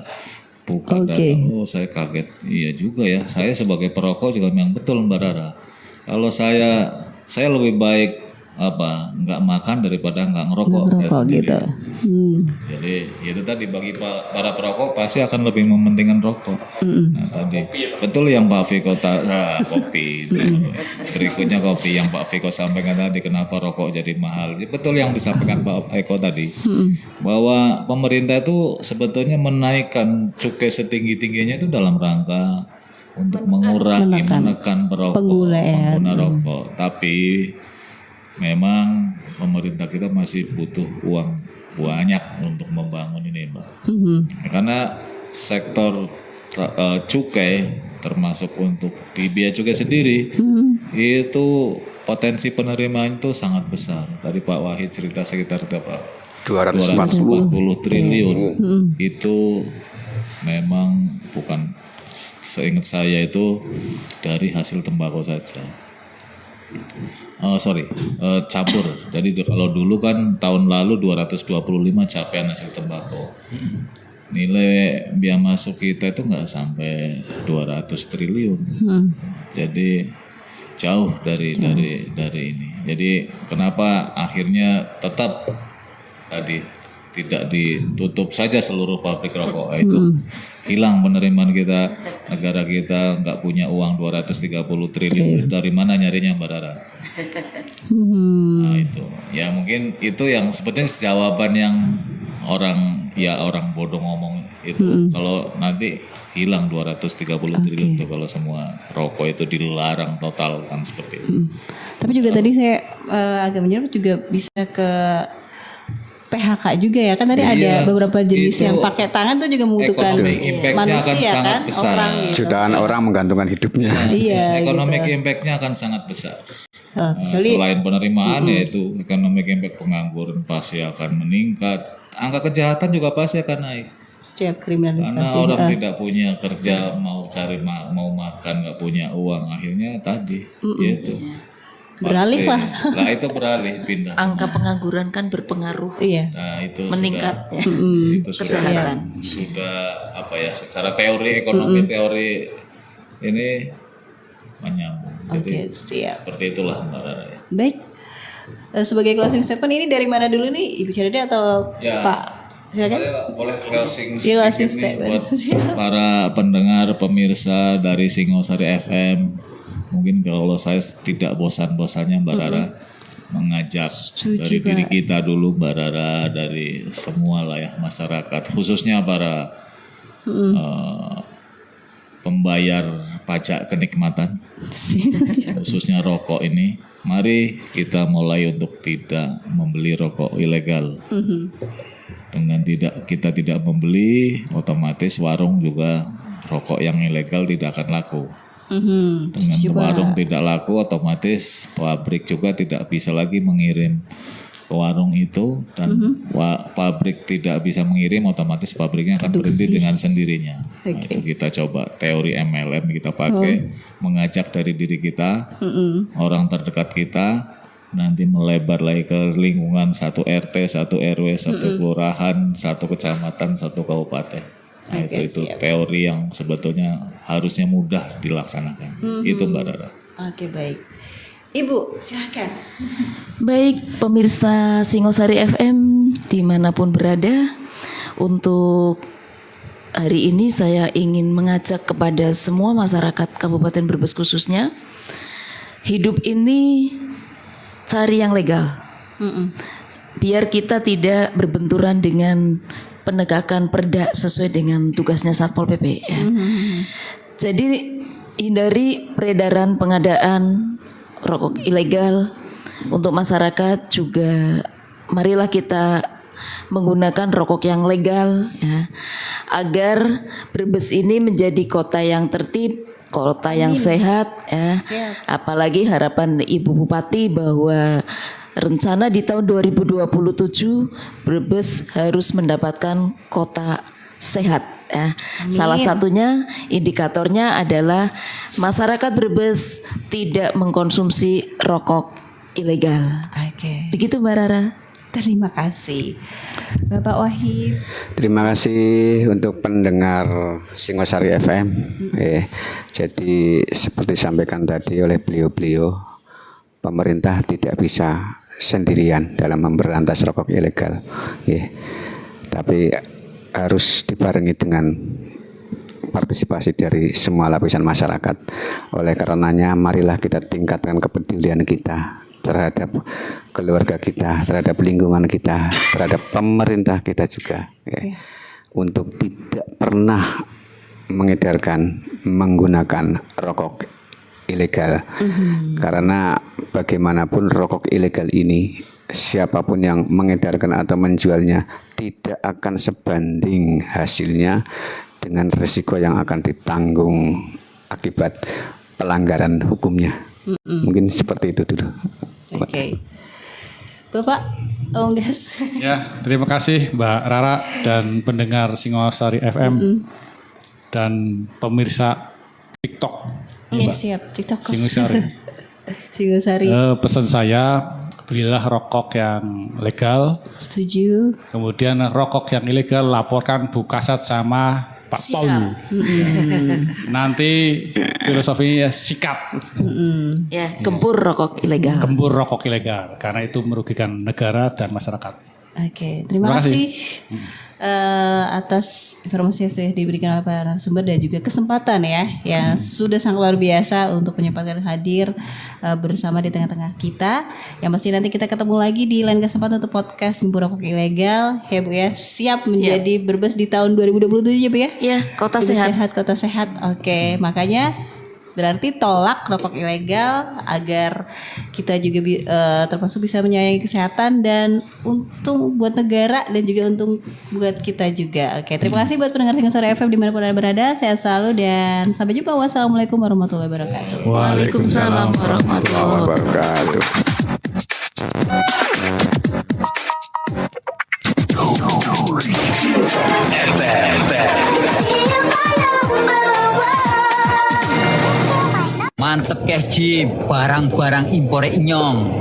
buka data. Oh saya kaget, iya juga ya. Saya sebagai perokok juga memang betul Mbak Rara. Kalau saya lebih baik nggak makan daripada nggak ngerokok saya sendiri. Gitu. Jadi itu tadi bagi para perokok pasti akan lebih mementingkan rokok. Nah tadi betul yang Pak Viko kopi. Berikutnya kopi yang Pak Viko sampaikan tadi, kenapa rokok jadi mahal? Betul yang disampaikan Pak Eko tadi, bahwa pemerintah itu sebetulnya menaikkan cukai setinggi-tingginya itu dalam rangka untuk menekan pengguna rokok. Tapi memang pemerintah kita masih butuh uang banyak untuk membangun ini, Mbak. Karena sektor cukai termasuk untuk di biaya cukai sendiri itu potensi penerimaan itu sangat besar. Tadi Pak Wahid cerita sekitar berapa? 240 triliun. Itu memang bukan, seingat saya itu dari hasil tembakau saja. Campur. Jadi kalau dulu kan tahun lalu 225 capaian hasil tembakau. Nilai biaya masuk kita itu nggak sampai 200 triliun. Jadi jauh dari ini. Jadi kenapa akhirnya tetap tadi tidak ditutup saja seluruh pabrik rokok itu. Hilang penerimaan kita, negara kita nggak punya uang 230 triliun. Dari mana nyarinya Mbak Rara? Nah itu, ya mungkin itu yang sebetulnya jawaban yang orang bodoh ngomong itu. Kalau nanti hilang 230 triliun itu kalau semua rokok itu dilarang total kan seperti itu. Tapi juga tadi saya agak menyebut juga bisa ke PHK juga ya kan tadi ada beberapa jenis yang pakai tangan tuh juga membutuhkan manusia kan orang jutaan orang menggantungkan hidupnya. Economic impact-nya akan sangat besar. Selain penerimaan yaitu economic impact, pengangguran pasti akan meningkat, angka kejahatan juga pasti akan naik. Karena orang tidak punya kerja, mau makan nggak punya uang, akhirnya tadi yaitu beralih lah. Nah itu beralih pindah. Angka pengangguran kan berpengaruh. Nah itu meningkat itu kejahatan. Sudah secara teori ekonomi teori ini menyambung. Jadi seperti itulah Mbak Rara ya. Baik. Sebagai closing statement ini dari mana dulu nih Ibu Cerda atau Pak? Saya boleh closing statement buat para pendengar pemirsa dari Singosari FM. Mungkin kalau saya tidak bosan-bosannya Mbak Rara mengajak dari diri kita dulu Mbak Rara, dari semua layak masyarakat, khususnya para pembayar pajak kenikmatan, khususnya rokok ini. Mari kita mulai untuk tidak membeli rokok ilegal. Dengan kita tidak membeli, otomatis warung juga rokok yang ilegal tidak akan laku. Dengan warung tidak laku, otomatis pabrik juga tidak bisa lagi mengirim ke warung itu, dan pabrik tidak bisa mengirim, otomatis pabriknya akan berhenti dengan sendirinya. Nah, itu kita coba teori MLM kita pakai, mengajak dari diri kita, orang terdekat kita, nanti melebar lagi ke lingkungan 1 RT, 1 RW, 1 kelurahan, 1 kecamatan, 1 kabupaten. Nah, itu teori yang sebetulnya harusnya mudah dilaksanakan. Itu Mbak Rara. Oke, baik. Ibu, silakan. Baik, pemirsa Singosari FM dimanapun berada, untuk hari ini saya ingin mengajak kepada semua masyarakat Kabupaten Brebes khususnya, hidup ini cari yang legal. Biar kita tidak berbenturan dengan penegakan perda sesuai dengan tugasnya Satpol PP ya. Jadi hindari peredaran pengadaan rokok ilegal. Untuk masyarakat juga marilah kita menggunakan rokok yang legal ya, agar Brebes ini menjadi kota yang tertib, kota yang sehat ya. Apalagi harapan Ibu Bupati bahwa rencana di tahun 2027 Brebes harus mendapatkan kota sehat. Ya, salah satunya indikatornya adalah masyarakat Brebes tidak mengkonsumsi rokok ilegal. Oke. Begitu Mbak Rara. Terima kasih. Bapak Wahid. Terima kasih untuk pendengar Singosari FM. Jadi seperti disampaikan tadi oleh beliau-beliau, pemerintah tidak bisa sendirian dalam memberantas rokok ilegal. Tapi harus dibarengi dengan partisipasi dari semua lapisan masyarakat. Oleh karenanya marilah kita tingkatkan kepedulian kita terhadap keluarga kita, terhadap lingkungan kita, terhadap pemerintah kita juga, untuk tidak pernah menggunakan rokok ilegal. Karena bagaimanapun rokok ilegal ini, siapapun yang mengedarkan atau menjualnya tidak akan sebanding hasilnya dengan risiko yang akan ditanggung akibat pelanggaran hukumnya. Mungkin seperti itu dulu. Oke. Bapak, tolong gas. Ya, terima kasih Mbak Rara dan pendengar Singosari FM dan pemirsa TikTok. Iya siap, TikTok. Singosari. Singosari. Pesan saya, belilah rokok yang legal. Setuju. Kemudian rokok yang ilegal laporkan Bu Kasat sama Pak Paul. Nanti filosofinya sikat. Ya, gempur rokok ilegal. Gempur rokok ilegal karena itu merugikan negara dan masyarakat. Oke, terima kasih atas informasi yang sudah diberikan oleh para narasumber dan juga kesempatan ya yang sudah sangat luar biasa untuk menyempatkan hadir bersama di tengah-tengah kita. Yang pasti nanti kita ketemu lagi di lain kesempatan untuk podcast Gempur Rokok Ilegal. Ya Bu ya, siap menjadi Brebes di tahun 2027 ya Bu ya? Iya, kota sehat. Kota sehat. Oke, makanya berarti tolak rokok ilegal agar kita juga termasuk bisa menyayangi kesehatan dan untung buat negara dan juga untung buat kita juga. Oke, terima kasih buat pendengar Singosari FM dimanapun Anda berada. Sehat selalu dan sampai jumpa. Wassalamualaikum warahmatullahi wabarakatuh. Waalaikumsalam warahmatullahi wabarakatuh. Mantep keh Jim, barang-barang impor nyong.